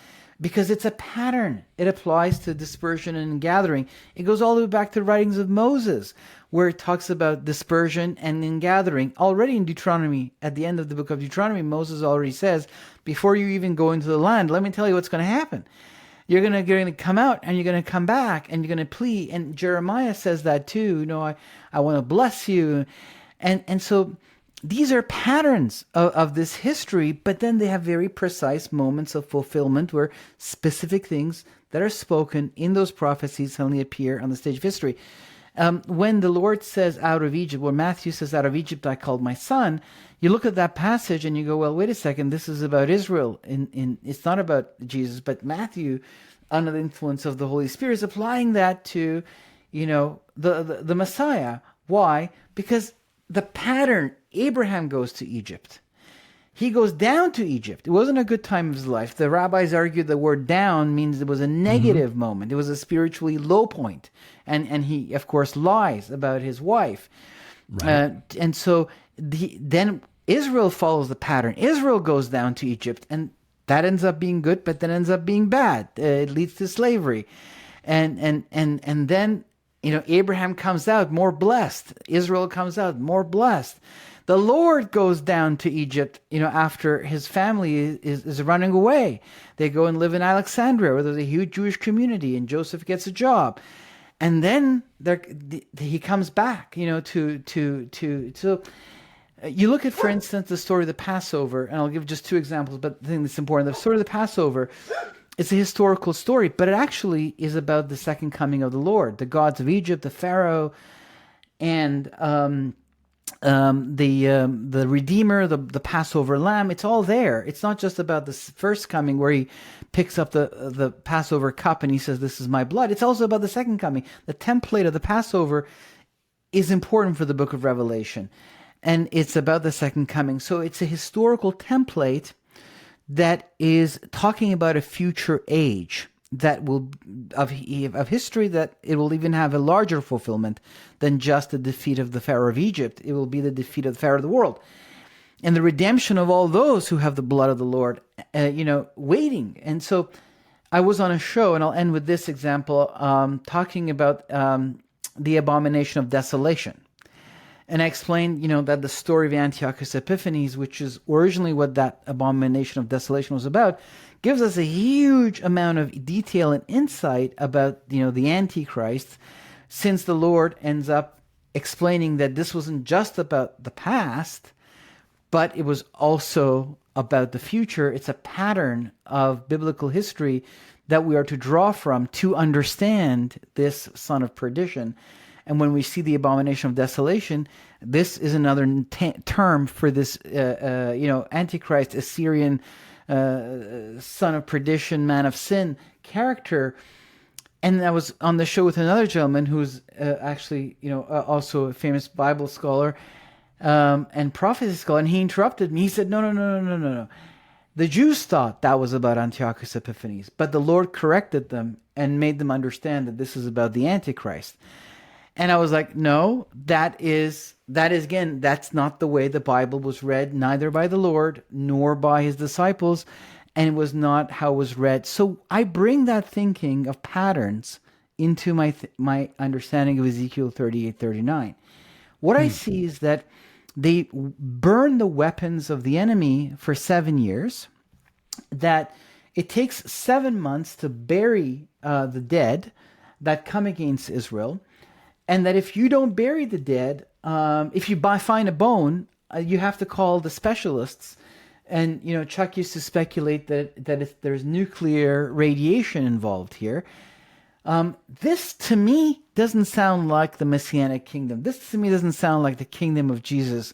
Because it's a pattern. It applies to dispersion and gathering. It goes all the way back to the writings of Moses, where it talks about dispersion and ingathering. Already in Deuteronomy, at the end of the book of Deuteronomy, Moses already says, before you even go into the land, let me tell you what's going to happen. You're going to come out, and you're going to come back, and you're going to plead. And Jeremiah says that too. I want to bless you. And so these are patterns of this history, but then they have very precise moments of fulfillment where specific things that are spoken in those prophecies suddenly appear on the stage of history. When the Lord says out of Egypt, or Matthew says out of Egypt I called my son, you look at that passage and you go, well, wait a second, this is about Israel. It's not about Jesus, but Matthew, under the influence of the Holy Spirit, is applying that to, the Messiah. Why? Because the pattern, Abraham goes to Egypt. He goes down to Egypt. It wasn't a good time of his life. The rabbis argued the word down means it was a negative moment. It was a spiritually low point. And he, of course, lies about his wife. Right. And so then Israel follows the pattern. Israel goes down to Egypt, and that ends up being good, but then ends up being bad. It leads to slavery. And then, Abraham comes out more blessed. Israel comes out more blessed. The Lord goes down to Egypt, after his family is running away. They go and live in Alexandria, where there's a huge Jewish community, and Joseph gets a job. And then he comes back, so you look at, for instance, the story of the Passover, and I'll give just two examples, but the thing that's important, the story of the Passover, it's a historical story, but it actually is about the second coming of the Lord, the gods of Egypt, the Pharaoh, and the Redeemer, the Passover lamb. It's all there. It's not just about the first coming where he picks up the Passover cup and he says, "This is my blood." It's also about the second coming. The template of the Passover is important for the book of Revelation, and it's about the second coming. So it's a historical template that is talking about a future age that will of history, that it will even have a larger fulfillment than just the defeat of the Pharaoh of Egypt. It will be the defeat of the Pharaoh of the world and the redemption of all those who have the blood of the Lord, waiting. And so I was on a show, and I'll end with this example, talking about the abomination of desolation. And I explained, that the story of Antiochus Epiphanes, which is originally what that abomination of desolation was about, gives us a huge amount of detail and insight about, the Antichrist, since the Lord ends up explaining that this wasn't just about the past, but it was also about the future. It's a pattern of biblical history that we are to draw from to understand this son of perdition. And when we see the abomination of desolation, this is another term for this, Antichrist, Assyrian, son of perdition, man of sin character. And I was on the show with another gentleman who's actually, also a famous Bible scholar and prophecy scholar. And he interrupted me. He said, no. The Jews thought that was about Antiochus Epiphanes, but the Lord corrected them and made them understand that this is about the Antichrist. And I was like, no, that is again, that's not the way the Bible was read, neither by the Lord nor by his disciples, and it was not how it was read. So I bring that thinking of patterns into my understanding of Ezekiel 38:39. What I see is that they burn the weapons of the enemy for 7 years, that it takes 7 months to bury the dead that come against Israel, and that if you don't bury the dead, if you find a bone, you have to call the specialists. And Chuck used to speculate that there's nuclear radiation involved here. This to me doesn't sound like the Messianic kingdom. This to me doesn't sound like the kingdom of Jesus,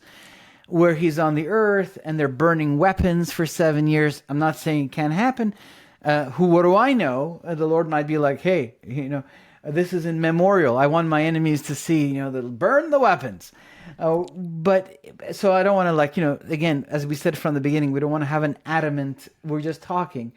where he's on the earth and they're burning weapons for 7 years. I'm not saying it can't happen. What do I know? The Lord might be like, hey, this is in memorial. I want my enemies to see, they'll burn the weapons. But so I don't want to again, as we said from the beginning, we don't want to have an adamant, we're just talking.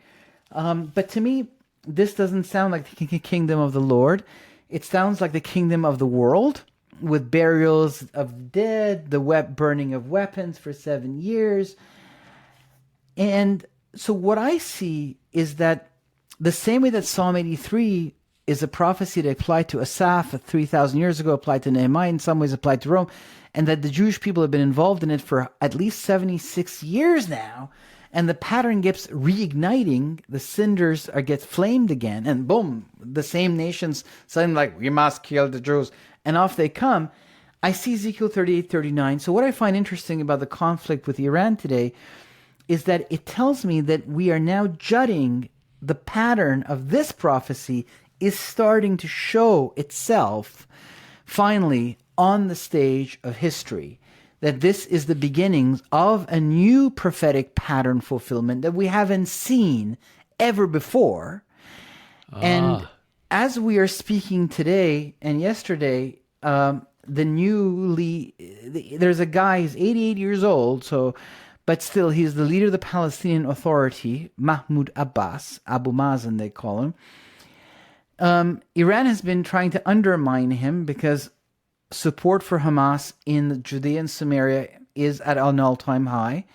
But to me, this doesn't sound like the kingdom of the Lord. It sounds like the kingdom of the world, with burials of dead, the burning of weapons for 7 years. And so what I see is that the same way that Psalm 83 is a prophecy that applied to Asaph 3,000 years ago, applied to Nehemiah, in some ways applied to Rome, and that the Jewish people have been involved in it for at least 76 years now, and the pattern gets reigniting, the cinders get flamed again, and boom, the same nations suddenly like, we must kill the Jews, and off they come. I see Ezekiel 38:39. So what I find interesting about the conflict with Iran today is that it tells me that we are now judging the pattern of this prophecy is starting to show itself finally on the stage of history, that this is the beginnings of a new prophetic pattern fulfillment that we haven't seen ever before. And as we are speaking today and yesterday, there's a guy, he's 88 years old, but still he's the leader of the Palestinian Authority, Mahmoud Abbas, Abu Mazen they call him. Iran has been trying to undermine him because support for Hamas in Judea and Samaria is at an all-time high.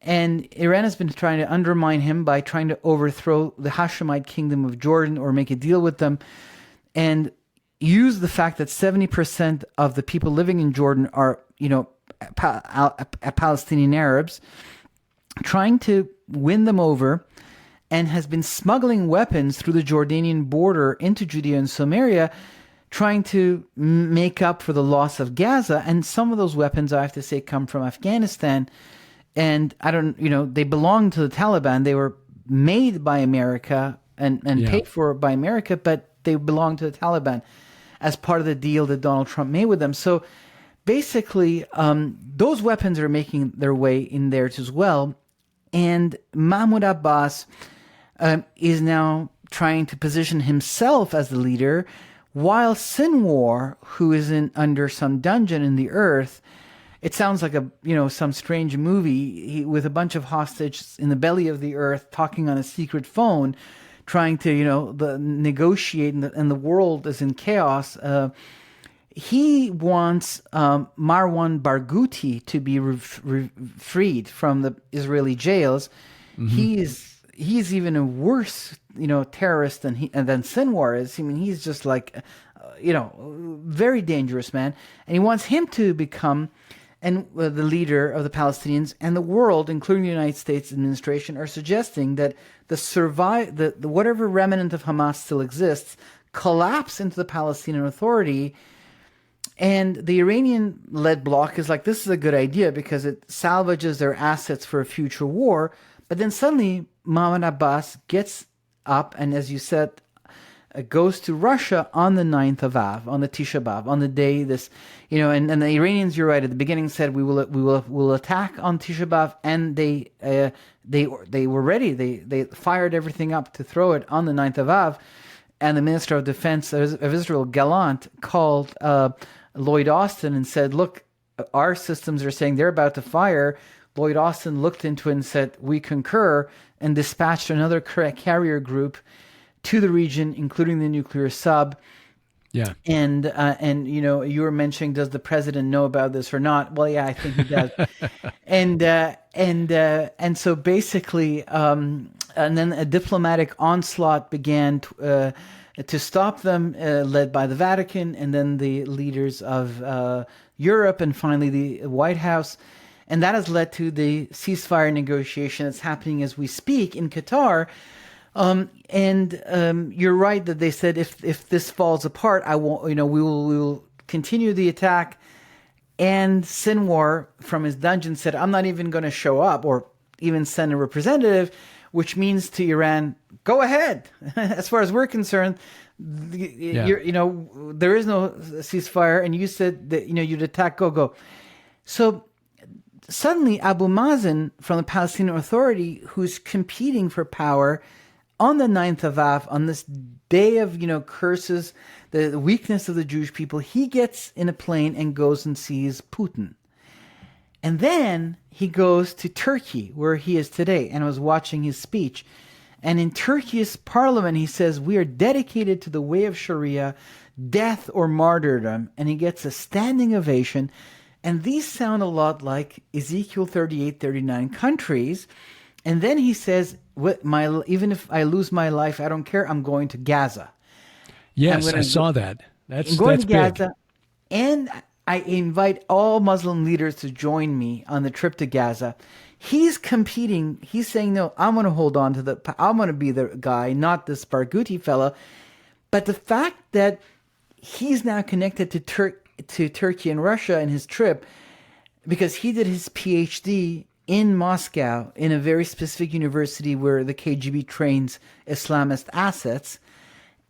And Iran has been trying to undermine him by trying to overthrow the Hashemite kingdom of Jordan or make a deal with them, and use the fact that 70% of the people living in Jordan are, Palestinian Arabs, trying to win them over, and has been smuggling weapons through the Jordanian border into Judea and Samaria, trying to make up for the loss of Gaza. And some of those weapons, I have to say, come from Afghanistan. And they belong to the Taliban. They were made by America and paid for by America, but they belong to the Taliban as part of the deal that Donald Trump made with them. So basically, those weapons are making their way in there as well. And Mahmoud Abbas is now trying to position himself as the leader, while Sinwar, who is under some dungeon in the earth, it sounds like some strange movie with a bunch of hostages in the belly of the earth, talking on a secret phone, trying to negotiate, and the world is in chaos. He wants Marwan Barghouti to be freed from the Israeli jails. Mm-hmm. He's even a worse terrorist than Sinwar is. I mean, he's just like very dangerous man, and he wants him to become the leader of the Palestinians. And the world, including the United States administration, are suggesting that the whatever remnant of Hamas still exists collapse into the Palestinian Authority. And the Iranian-led bloc is like, this is a good idea because it salvages their assets for a future war. But then suddenly Mahmoud Abbas gets up and, as you said, goes to Russia on the 9th of Av, on the Tisha B'Av, on the day this, and the Iranians, you're right, at the beginning said we will attack on Tisha B'Av, and they were ready. They fired everything up to throw it on the 9th of Av, and the Minister of Defense of Israel, Gallant, called Lloyd Austin and said, look, our systems are saying they're about to fire. Lloyd Austin looked into it and said, "We concur," and dispatched another carrier group to the region, including the nuclear sub. Yeah. And you were mentioning, does the president know about this or not? Well, yeah, I think he does. and so basically, and then a diplomatic onslaught began to stop them, led by the Vatican, and then the leaders of Europe, and finally the White House. And that has led to the ceasefire negotiation that's happening as we speak in Qatar. You're right that they said if this falls apart, I won't. We will continue the attack. And Sinwar, from his dungeon, said, "I'm not even going to show up or even send a representative," which means to Iran, "Go ahead." As far as we're concerned, there is no ceasefire, and you said that you'd attack. Go. So suddenly, Abu Mazen from the Palestinian Authority, who's competing for power, on the 9th of Av, on this day of, curses, the weakness of the Jewish people, he gets in a plane and goes and sees Putin. And then he goes to Turkey, where he is today, and I was watching his speech. And in Turkey's parliament, he says, "We are dedicated to the way of Sharia, death or martyrdom." And he gets a standing ovation. And these sound a lot like Ezekiel 38-39 countries. And then he says, "Even if I lose my life, I don't care. I'm going to Gaza." Yes, I saw that. That's to big. Gaza, and I invite all Muslim leaders to join me on the trip to Gaza. He's competing. He's saying, "No, I'm going to hold on to I'm going to be the guy, not this Barghouti fella." But the fact that he's now connected to Turkey and Russia in his trip, because he did his PhD in Moscow, in a very specific university where the KGB trains Islamist assets.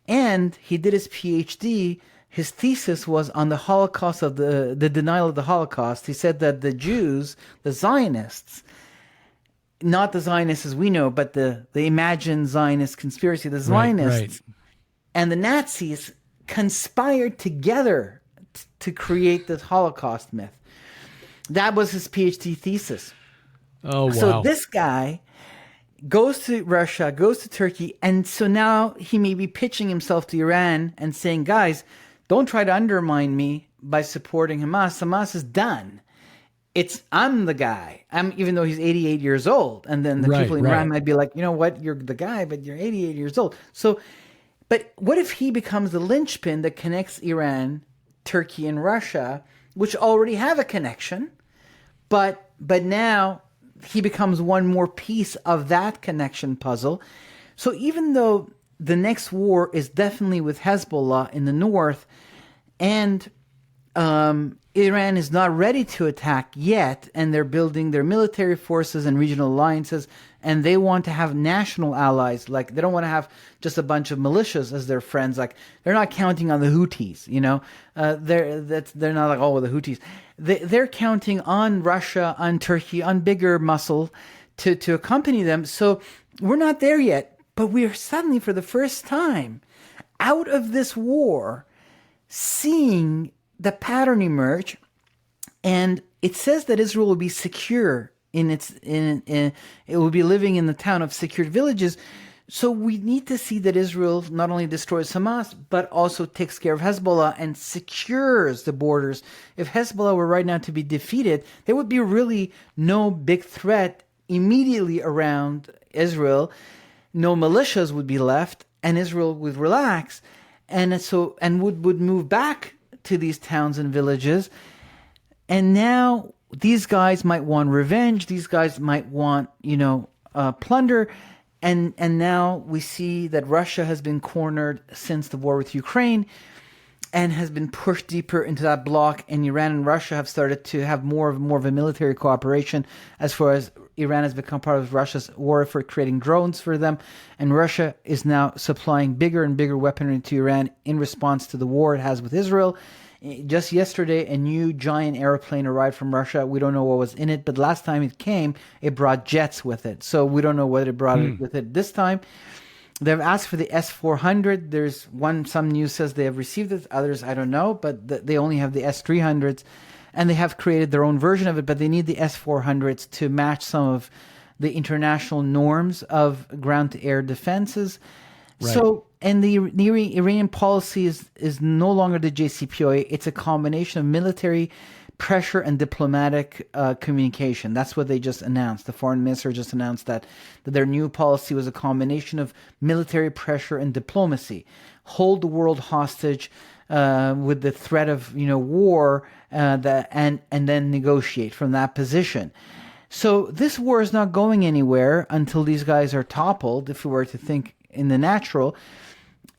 And he did his PhD. His thesis was on the Holocaust, of the denial of the Holocaust. He said that the Jews, the Zionists, not the Zionists as we know, but the imagined Zionist conspiracy, the Zionists and the Nazis conspired together to create this Holocaust myth. That was his PhD thesis. Oh, wow. So this guy goes to Russia, goes to Turkey, and so now he may be pitching himself to Iran and saying, "Guys, don't try to undermine me by supporting Hamas. Hamas is done. I'm the guy." Even though he's 88 years old. And then the people in Iran might be like, "You know what? You're the guy, but you're 88 years old." So, but what if he becomes the linchpin that connects Iran, Turkey, and Russia, which already have a connection, but now he becomes one more piece of that connection puzzle. So even though the next war is definitely with Hezbollah in the north, and Iran is not ready to attack yet, and they're building their military forces and regional alliances, and they want to have national allies. Like, they don't want to have just a bunch of militias as their friends. Like, they're not counting on the Houthis, they're not like, "Oh, the Houthis." They're counting on Russia, on Turkey, on bigger muscle to accompany them. So we're not there yet, but we are suddenly, for the first time, out of this war, seeing the pattern emerge. And it says that Israel will be secure it will be living in the town of secured villages. So we need to see that Israel not only destroys Hamas, but also takes care of Hezbollah and secures the borders. If Hezbollah were right now to be defeated, there would be really no big threat immediately around Israel. No militias would be left, and Israel would relax, and would move back to these towns and villages. And now these guys might want revenge. These guys might want, plunder. And now we see that Russia has been cornered since the war with Ukraine and has been pushed deeper into that block. And Iran and Russia have started to have more of a military cooperation, as far as Iran has become part of Russia's war for creating drones for them. And Russia is now supplying bigger and bigger weaponry to Iran in response to the war it has with Israel. Just yesterday, a new giant airplane arrived from Russia. We don't know what was in it, but last time it came, it brought jets with it. So we don't know whether it brought it with it this time. They've asked for the S-400. Some news says they have received it. Others, I don't know, but they only have the S-300s. and they have created their own version of it, but they need the S-400s to match some of the international norms of ground-to-air defenses. Right. So, and the Iranian policy is no longer the JCPOA. It's a combination of military pressure and diplomatic communication. That's what they just announced. The foreign minister just announced that their new policy was a combination of military pressure and diplomacy. Hold the world hostage with the threat of war, and then negotiate from that position. So this war is not going anywhere until these guys are toppled, if we were to think in the natural.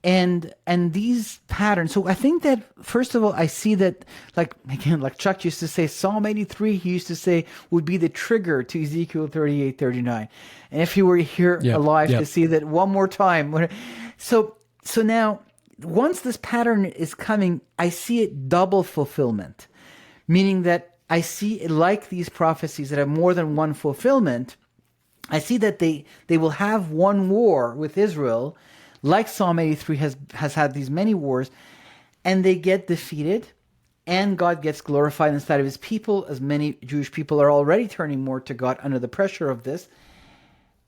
And these patterns. So I think that, first of all, I see that, like Chuck used to say, Psalm 83, he used to say, would be the trigger to Ezekiel 38, 39. And if you were here alive to see that one more time. So now, once this pattern is coming, I see it double fulfillment, meaning that I see, like these prophecies that have more than one fulfillment, I see that they will have one war with Israel, like Psalm 83 has had these many wars, and they get defeated, and God gets glorified inside of his people, as many Jewish people are already turning more to God under the pressure of this.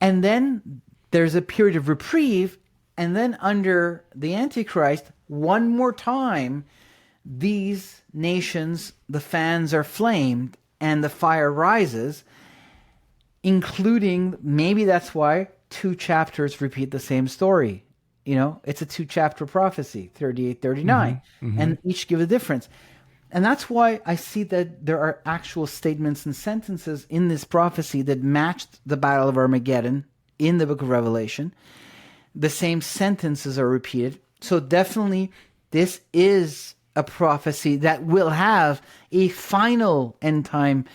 And then there's a period of reprieve, and then under the Antichrist, one more time, these nations, the fans are flamed, and the fire rises, including, maybe that's why 2 chapters repeat the same story. It's a 2-chapter prophecy, 38, 39, and each give a difference. And that's why I see that there are actual statements and sentences in this prophecy that matched the Battle of Armageddon in the book of Revelation. The same sentences are repeated. So definitely this is a prophecy that will have a final end time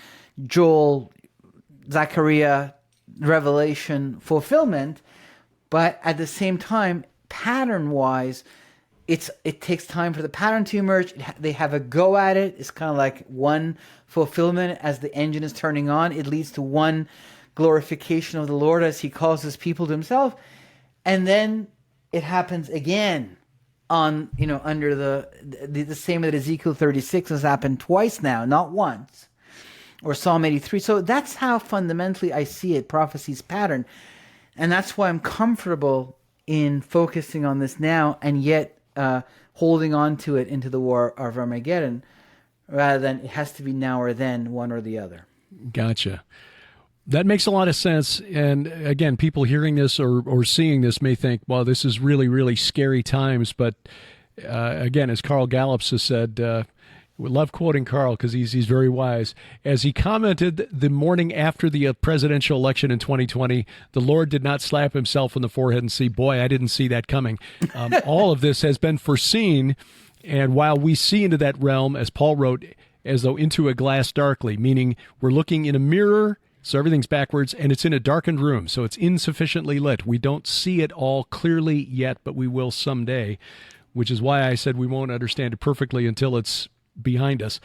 Joel, Zechariah, Revelation fulfillment. But at the same time, pattern-wise, it takes time for the pattern to emerge. They have a go at it. It's kind of like one fulfillment as the engine is turning on. It leads to one glorification of the Lord as he calls his people to himself. And then it happens again on, under the same that Ezekiel 36 has happened twice now, not once, or Psalm 83. So that's how fundamentally I see it, prophecy's pattern. And that's why I'm comfortable in focusing on this now, and yet holding on to it into the war of Armageddon, rather than it has to be now or then, one or the other. Gotcha. That makes a lot of sense. And again, people hearing this or seeing this may think, well, this is really, really scary times. But again, as Carl Gallups has said, we love quoting Carl because he's very wise. As he commented the morning after the presidential election in 2020, the Lord did not slap himself on the forehead and say, boy, I didn't see that coming. All of this has been foreseen. And while we see into that realm, as Paul wrote, as though into a glass darkly, meaning we're looking in a mirror, so everything's backwards, and it's in a darkened room, so it's insufficiently lit. We don't see it all clearly yet, but we will someday, which is why I said we won't understand it perfectly until it's behind us.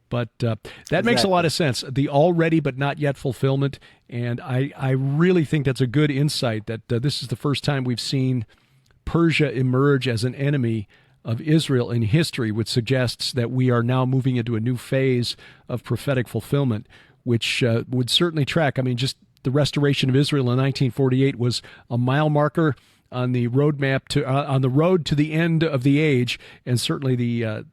But that makes a lot of sense. The already but not yet fulfillment. And I really think that's a good insight that this is the first time we've seen Persia emerge as an enemy of Israel in history, which suggests that we are now moving into a new phase of prophetic fulfillment, which would certainly track. I mean, just the restoration of Israel in 1948 was a mile marker on the roadmap to on the road to the end of the age, and certainly the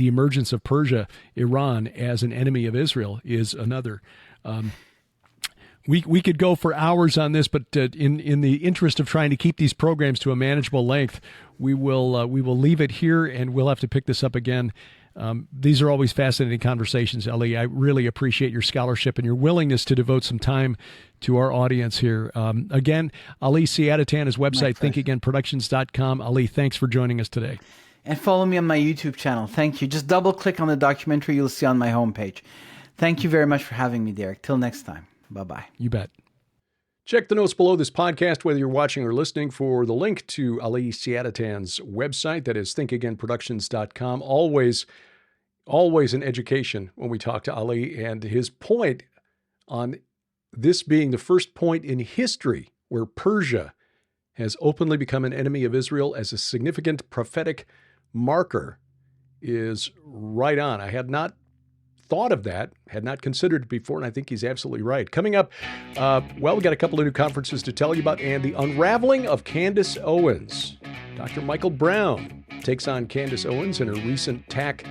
emergence of Persia, Iran, as an enemy of Israel is another. We could go for hours on this, but in the interest of trying to keep these programs to a manageable length, we will leave it here, and we'll have to pick this up again. These are always fascinating conversations, Ellie. I really appreciate your scholarship and your willingness to devote some time to our audience here. Again, Ali Siadatan, his website, thinkagainproductions.com. Ali, thanks for joining us today. And follow me on my YouTube channel. Thank you. Just double click on the documentary you'll see on my homepage. Thank you very much for having me, Derek. Till next time. Bye-bye. You bet. Check the notes below this podcast, whether you're watching or listening, for the link to Ali Siadatan's website. That is thinkagainproductions.com. Always an education when we talk to Ali, and his point on this being the first point in history where Persia has openly become an enemy of Israel as a significant prophetic marker is right on. I had not thought of that, had not considered it before, and I think he's absolutely right. Coming up, we got a couple of new conferences to tell you about, and the unraveling of Candace Owens. Dr. Michael Brown takes on Candace Owens in her recent tack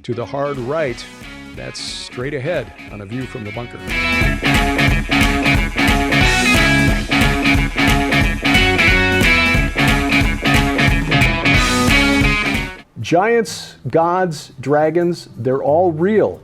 to the hard right. That's straight ahead on A View from the Bunker. Giants, gods, dragons, they're all real.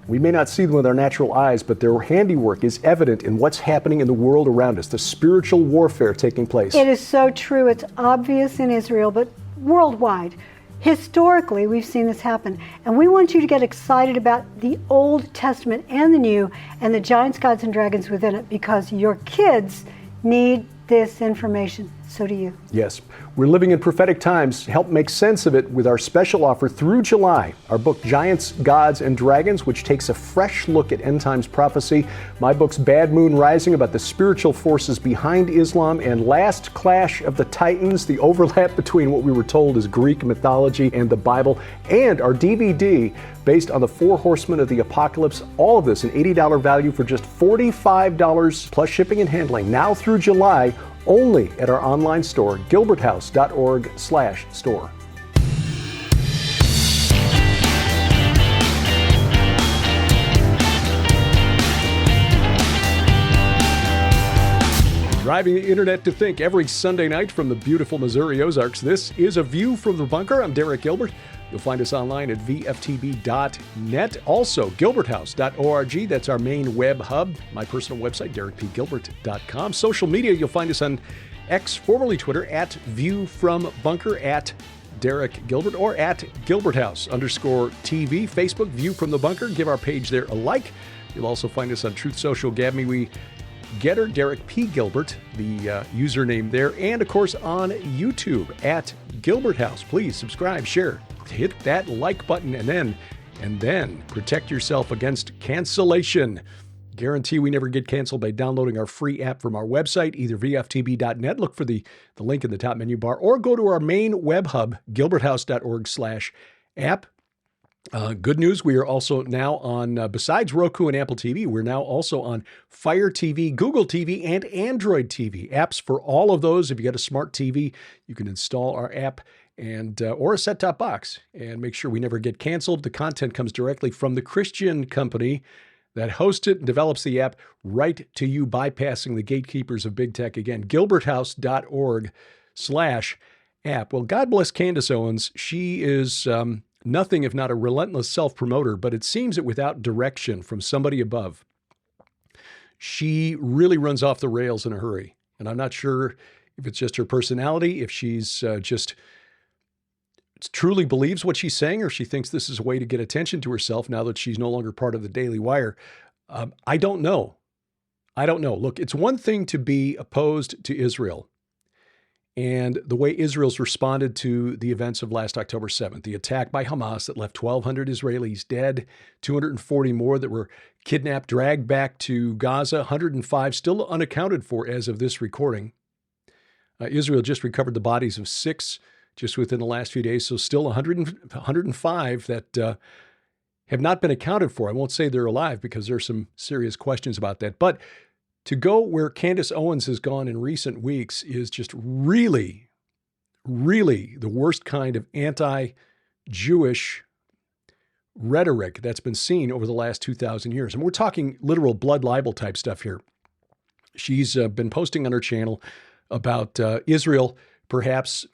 We may not see them with our natural eyes, but their handiwork is evident in what's happening in the world around us, the spiritual warfare taking place. It is so true. It's obvious in Israel, but worldwide. Historically, we've seen this happen. And we want you to get excited about the Old Testament and the New and the giants, gods, and dragons within it, because your kids need this information. So do you. Yes. We're living in prophetic times. Help make sense of it with our special offer through July. Our book, Giants, Gods, and Dragons, which takes a fresh look at end times prophecy. My book's Bad Moon Rising, about the spiritual forces behind Islam. And Last Clash of the Titans, the overlap between what we were told is Greek mythology and the Bible. And our DVD, based on the 4 horsemen of the apocalypse. All of this, an $80 value for just $45 plus shipping and handling. Now through July, only at our online store, gilberthouse.org/store. Driving the internet to think every Sunday night from the beautiful Missouri Ozarks. This is A View from the Bunker. I'm Derek Gilbert. You'll find us online at vftb.net. Also, gilberthouse.org. That's our main web hub. My personal website, derekpgilbert.com. Social media, you'll find us on X, formerly Twitter, at viewfrombunker, at Derek Gilbert, or at Gilberthouse_TV. Facebook, View from the Bunker. Give our page there a like. You'll also find us on Truth Social, Gab Me Getter, Derek P. Gilbert, the username there. And, of course, on YouTube, at Gilbert House. Please subscribe, share, hit that like button, and then protect yourself against cancellation. Guarantee we never get canceled by downloading our free app from our website, either vftb.net. Look for the link in the top menu bar, or go to our main web hub, gilberthouse.org/app. Good news, we are also now on, besides Roku and Apple TV, we're now also on Fire TV, Google TV, and Android TV. Apps for all of those. If you got a smart TV, you can install our app and or a set-top box, and make sure we never get canceled. The content comes directly from the Christian company that hosts it and develops the app right to you, bypassing the gatekeepers of big tech. Again, gilberthouse.org/app. Well, God bless Candace Owens. She is nothing if not a relentless self-promoter, but it seems that without direction from somebody above, she really runs off the rails in a hurry. And I'm not sure if it's just her personality, if she's just truly believes what she's saying, or she thinks this is a way to get attention to herself now that she's no longer part of the Daily Wire. I don't know. Look, it's one thing to be opposed to Israel and the way Israel's responded to the events of last October 7th, the attack by Hamas that left 1,200 Israelis dead, 240 more that were kidnapped, dragged back to Gaza, 105 still unaccounted for as of this recording. Israel just recovered the bodies of 6 just within the last few days, so still 105 that have not been accounted for. I won't say they're alive because there's some serious questions about that. But to go where Candace Owens has gone in recent weeks is just really, really the worst kind of anti-Jewish rhetoric that's been seen over the last 2,000 years. And we're talking literal blood libel type stuff here. She's been posting on her channel about Israel perhaps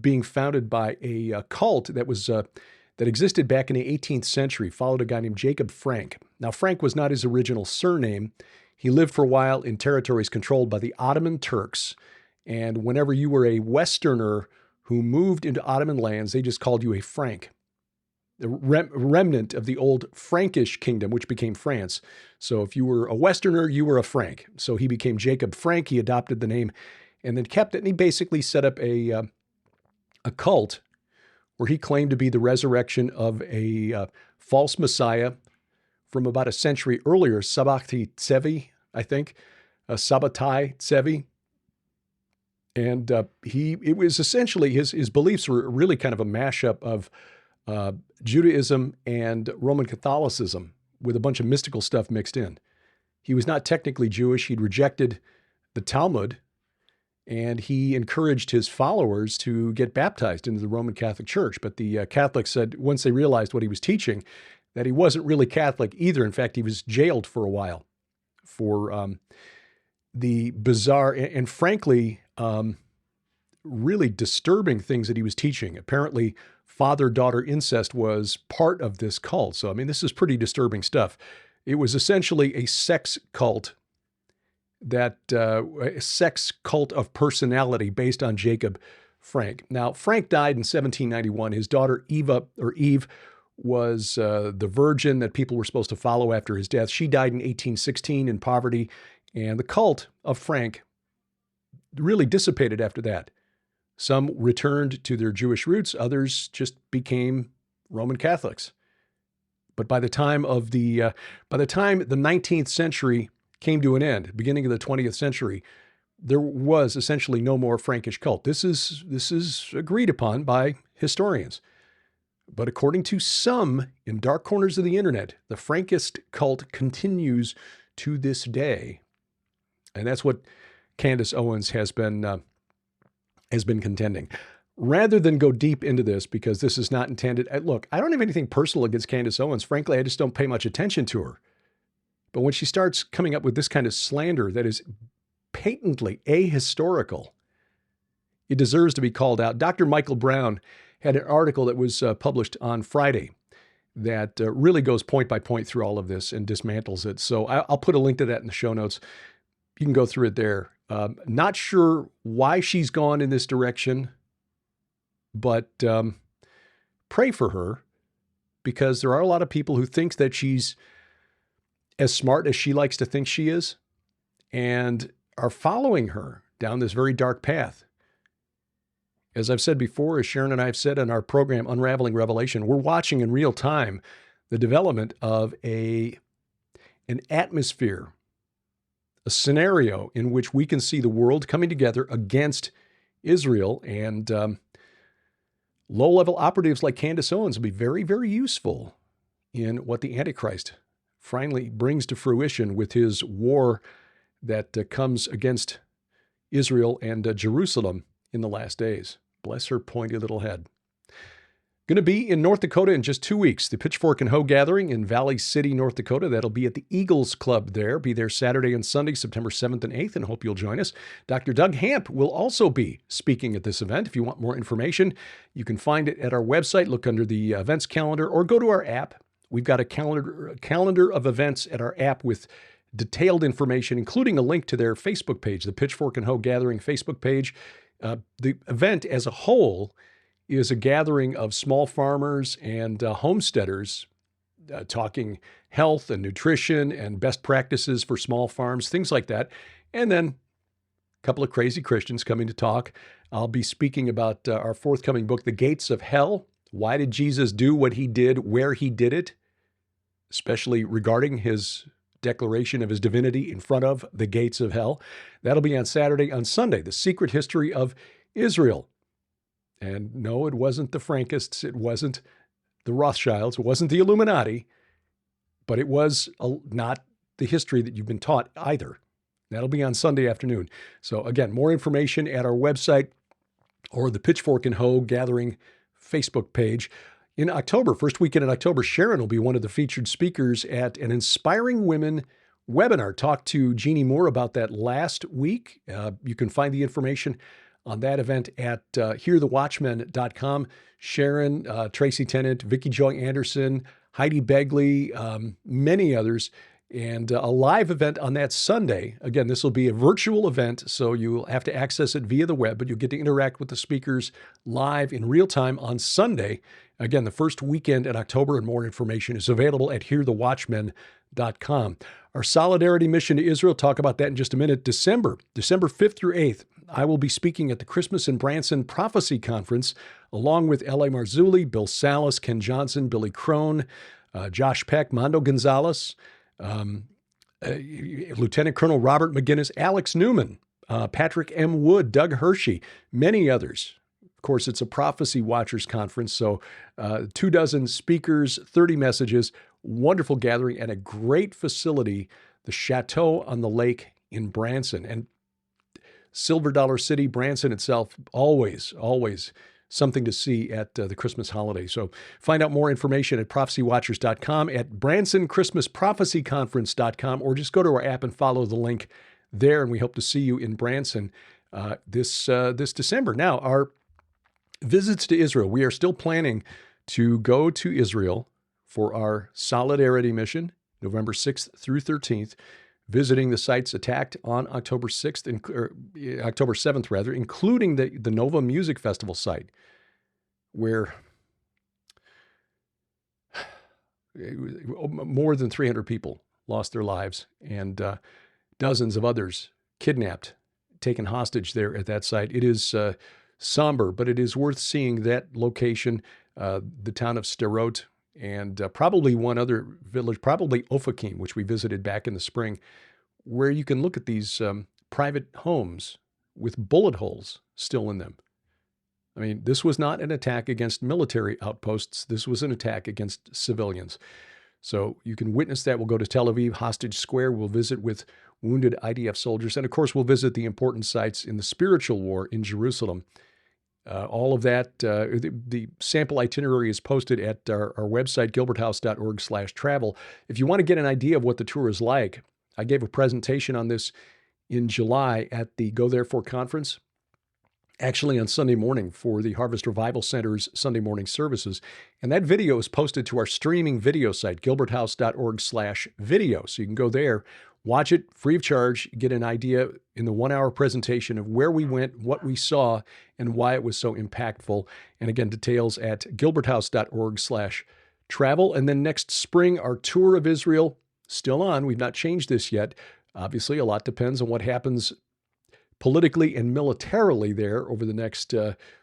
being founded by a cult that was that existed back in the 18th century, followed a guy named Jacob Frank. Now, Frank was not his original surname. He lived for a while in territories controlled by the Ottoman Turks. And whenever you were a Westerner who moved into Ottoman lands, they just called you a Frank, the remnant of the old Frankish kingdom, which became France. So if you were a Westerner, you were a Frank. So he became Jacob Frank. He adopted the name and then kept it. And he basically set up a cult where he claimed to be the resurrection of a false Messiah from about a century earlier, Sabbatai Tzevi, I think, Sabbatai Tzevi. And it was essentially, his beliefs were really kind of a mashup of Judaism and Roman Catholicism with a bunch of mystical stuff mixed in. He was not technically Jewish. He'd rejected the Talmud, and he encouraged his followers to get baptized into the Roman Catholic Church. But the Catholics said, once they realized what he was teaching, that he wasn't really Catholic either. In fact, he was jailed for a while for the bizarre and frankly, really disturbing things that he was teaching. Apparently, father-daughter incest was part of this cult. So, I mean, this is pretty disturbing stuff. It was essentially a sex cult a sex cult of personality based on Jacob Frank. Now, Frank died in 1791. His daughter Eve was the virgin that people were supposed to follow after his death. She died in 1816 in poverty, and the cult of Frank really dissipated after that. Some returned to their Jewish roots. Others just became Roman Catholics. But by the time the 19th century came to an end, beginning of the 20th century, there was essentially no more Frankish cult. This is agreed upon by historians. But according to some in dark corners of the internet, the Frankist cult continues to this day. And that's what Candace Owens has been contending. Rather than go deep into this, because this is not intended, look, I don't have anything personal against Candace Owens. Frankly, I just don't pay much attention to her. But when she starts coming up with this kind of slander that is patently ahistorical, it deserves to be called out. Dr. Michael Brown had an article that was published on Friday that really goes point by point through all of this and dismantles it. So I'll put a link to that in the show notes. You can go through it there. Not sure why she's gone in this direction, but pray for her, because there are a lot of people who think that she's as smart as she likes to think she is and are following her down this very dark path. As I've said before, as Sharon and I have said on our program, Unraveling Revelation, we're watching in real time the development of an atmosphere, a scenario in which we can see the world coming together against Israel, and low-level operatives like Candace Owens will be very, very useful in what the Antichrist finally brings to fruition with his war that comes against Israel and Jerusalem in the last days. Bless her pointy little head. Going to be in North Dakota in just 2 weeks. The Pitchfork and Hoe Gathering in Valley City, North Dakota. That'll be at the Eagles Club there. Be there Saturday and Sunday, September 7th and 8th, and hope you'll join us. Dr. Doug Hamp will also be speaking at this event. If you want more information, you can find it at our website. Look under the events calendar or go to our app. We've got a calendar of events at our app with detailed information, including a link to their Facebook page, the Pitchfork and Hoe Gathering Facebook page. The event as a whole is a gathering of small farmers and homesteaders talking health and nutrition and best practices for small farms, things like that. And then a couple of crazy Christians coming to talk. I'll be speaking about our forthcoming book, The Gates of Hell. Why did Jesus do what he did, where he did it, especially regarding his declaration of his divinity in front of the gates of hell. That'll be on Saturday. On Sunday, The Secret History of Israel. And no, it wasn't the Frankists. It wasn't the Rothschilds. It wasn't the Illuminati. But it was not the history that you've been taught either. That'll be on Sunday afternoon. So again, more information at our website or the Pitchfork and Hoe Gathering Facebook page. In October, first weekend in October, Sharon will be one of the featured speakers at an Inspiring Women webinar. Talked to Jeannie Moore about that last week. You can find the information on that event at hearthewatchmen.com. Sharon, Tracy Tennant, Vicki Joy Anderson, Heidi Begley, many others, and a live event on that Sunday. Again, this will be a virtual event, so you'll have to access it via the web, but you'll get to interact with the speakers live in real time on Sunday. Again, the first weekend in October, and more information is available at hearthewatchmen.com. Our solidarity mission to Israel, talk about that in just a minute. December 5th through 8th, I will be speaking at the Christmas in Branson Prophecy Conference, along with L.A. Marzulli, Bill Salas, Ken Johnson, Billy Crone, Josh Peck, Mondo Gonzalez, Lieutenant Colonel Robert McGinnis, Alex Newman, Patrick M. Wood, Doug Hershey, many others. Of course, it's a Prophecy Watchers Conference, so 24 speakers, 30 messages, wonderful gathering, and a great facility, the Chateau on the Lake in Branson. And Silver Dollar City, Branson itself, always something to see at the Christmas holiday. So find out more information at prophecywatchers.com, at BransonChristmasProphecyConference.com, or just go to our app and follow the link there. And we hope to see you in Branson this December. Now, our visits to Israel, we are still planning to go to Israel for our Solidarity mission, November 6th through 13th, visiting the sites attacked on October 6th, October 7th rather, including the Nova Music Festival site, where more than 300 people lost their lives and dozens of others kidnapped, taken hostage there at that site. It is somber, but it is worth seeing that location, the town of Sderot, and probably one other village, probably Ofakim, which we visited back in the spring, where you can look at these private homes with bullet holes still in them. I mean, this was not an attack against military outposts. This was an attack against civilians. So you can witness that. We'll go to Tel Aviv, Hostage Square. We'll visit with wounded IDF soldiers. And of course, we'll visit the important sites in the spiritual war in Jerusalem. All of that, the sample itinerary is posted at our website, gilberthouse.org/travel. If you want to get an idea of what the tour is like, I gave a presentation on this in July at the Go Therefore conference, actually on Sunday morning for the Harvest Revival Center's Sunday morning services. And that video is posted to our streaming video site, gilberthouse.org/video. So you can go there, watch it free of charge, get an idea in the 1-hour presentation of where we went, what we saw, and why it was so impactful. And again, details at gilberthouse.org/travel. And then next spring, our tour of Israel, still on. We've not changed this yet. Obviously, a lot depends on what happens politically and militarily there over the next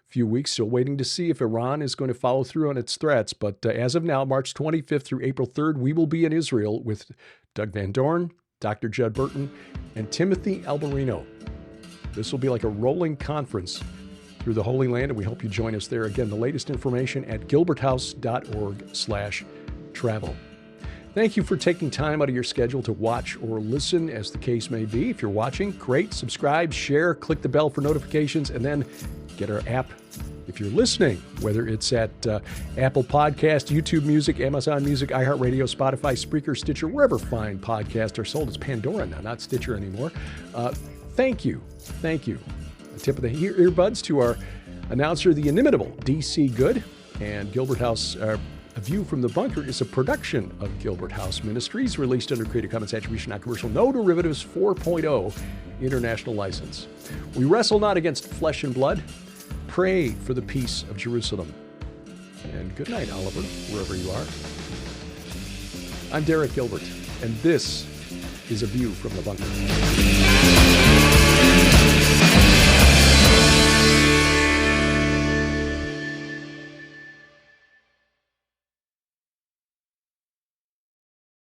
few weeks. Still waiting to see if Iran is going to follow through on its threats. But as of now, March 25th through April 3rd, we will be in Israel with Doug Van Dorn, Dr. Judd Burton, and Timothy Alberino. This will be like a rolling conference through the Holy Land, and we hope you join us there. Again, the latest information at gilberthouse.org/travel. Thank you for taking time out of your schedule to watch or listen, as the case may be. If you're watching, great. Subscribe, share, click the bell for notifications, and then get our app. If you're listening, whether it's at Apple Podcast, YouTube Music, Amazon Music, iHeartRadio, Spotify, Spreaker, Stitcher, wherever fine podcasts are sold. It's Pandora now, not Stitcher anymore. Thank you. Thank you. A tip of the earbuds to our announcer, the inimitable DC Good. And Gilbert House, A View from the Bunker is a production of Gilbert House Ministries, released under Creative Commons Attribution, Non-Commercial, No Derivatives 4.0 International License. We wrestle not against flesh and blood. Pray for the peace of Jerusalem. And good night, Oliver, wherever you are. I'm Derek Gilbert, and this is A View from the Bunker.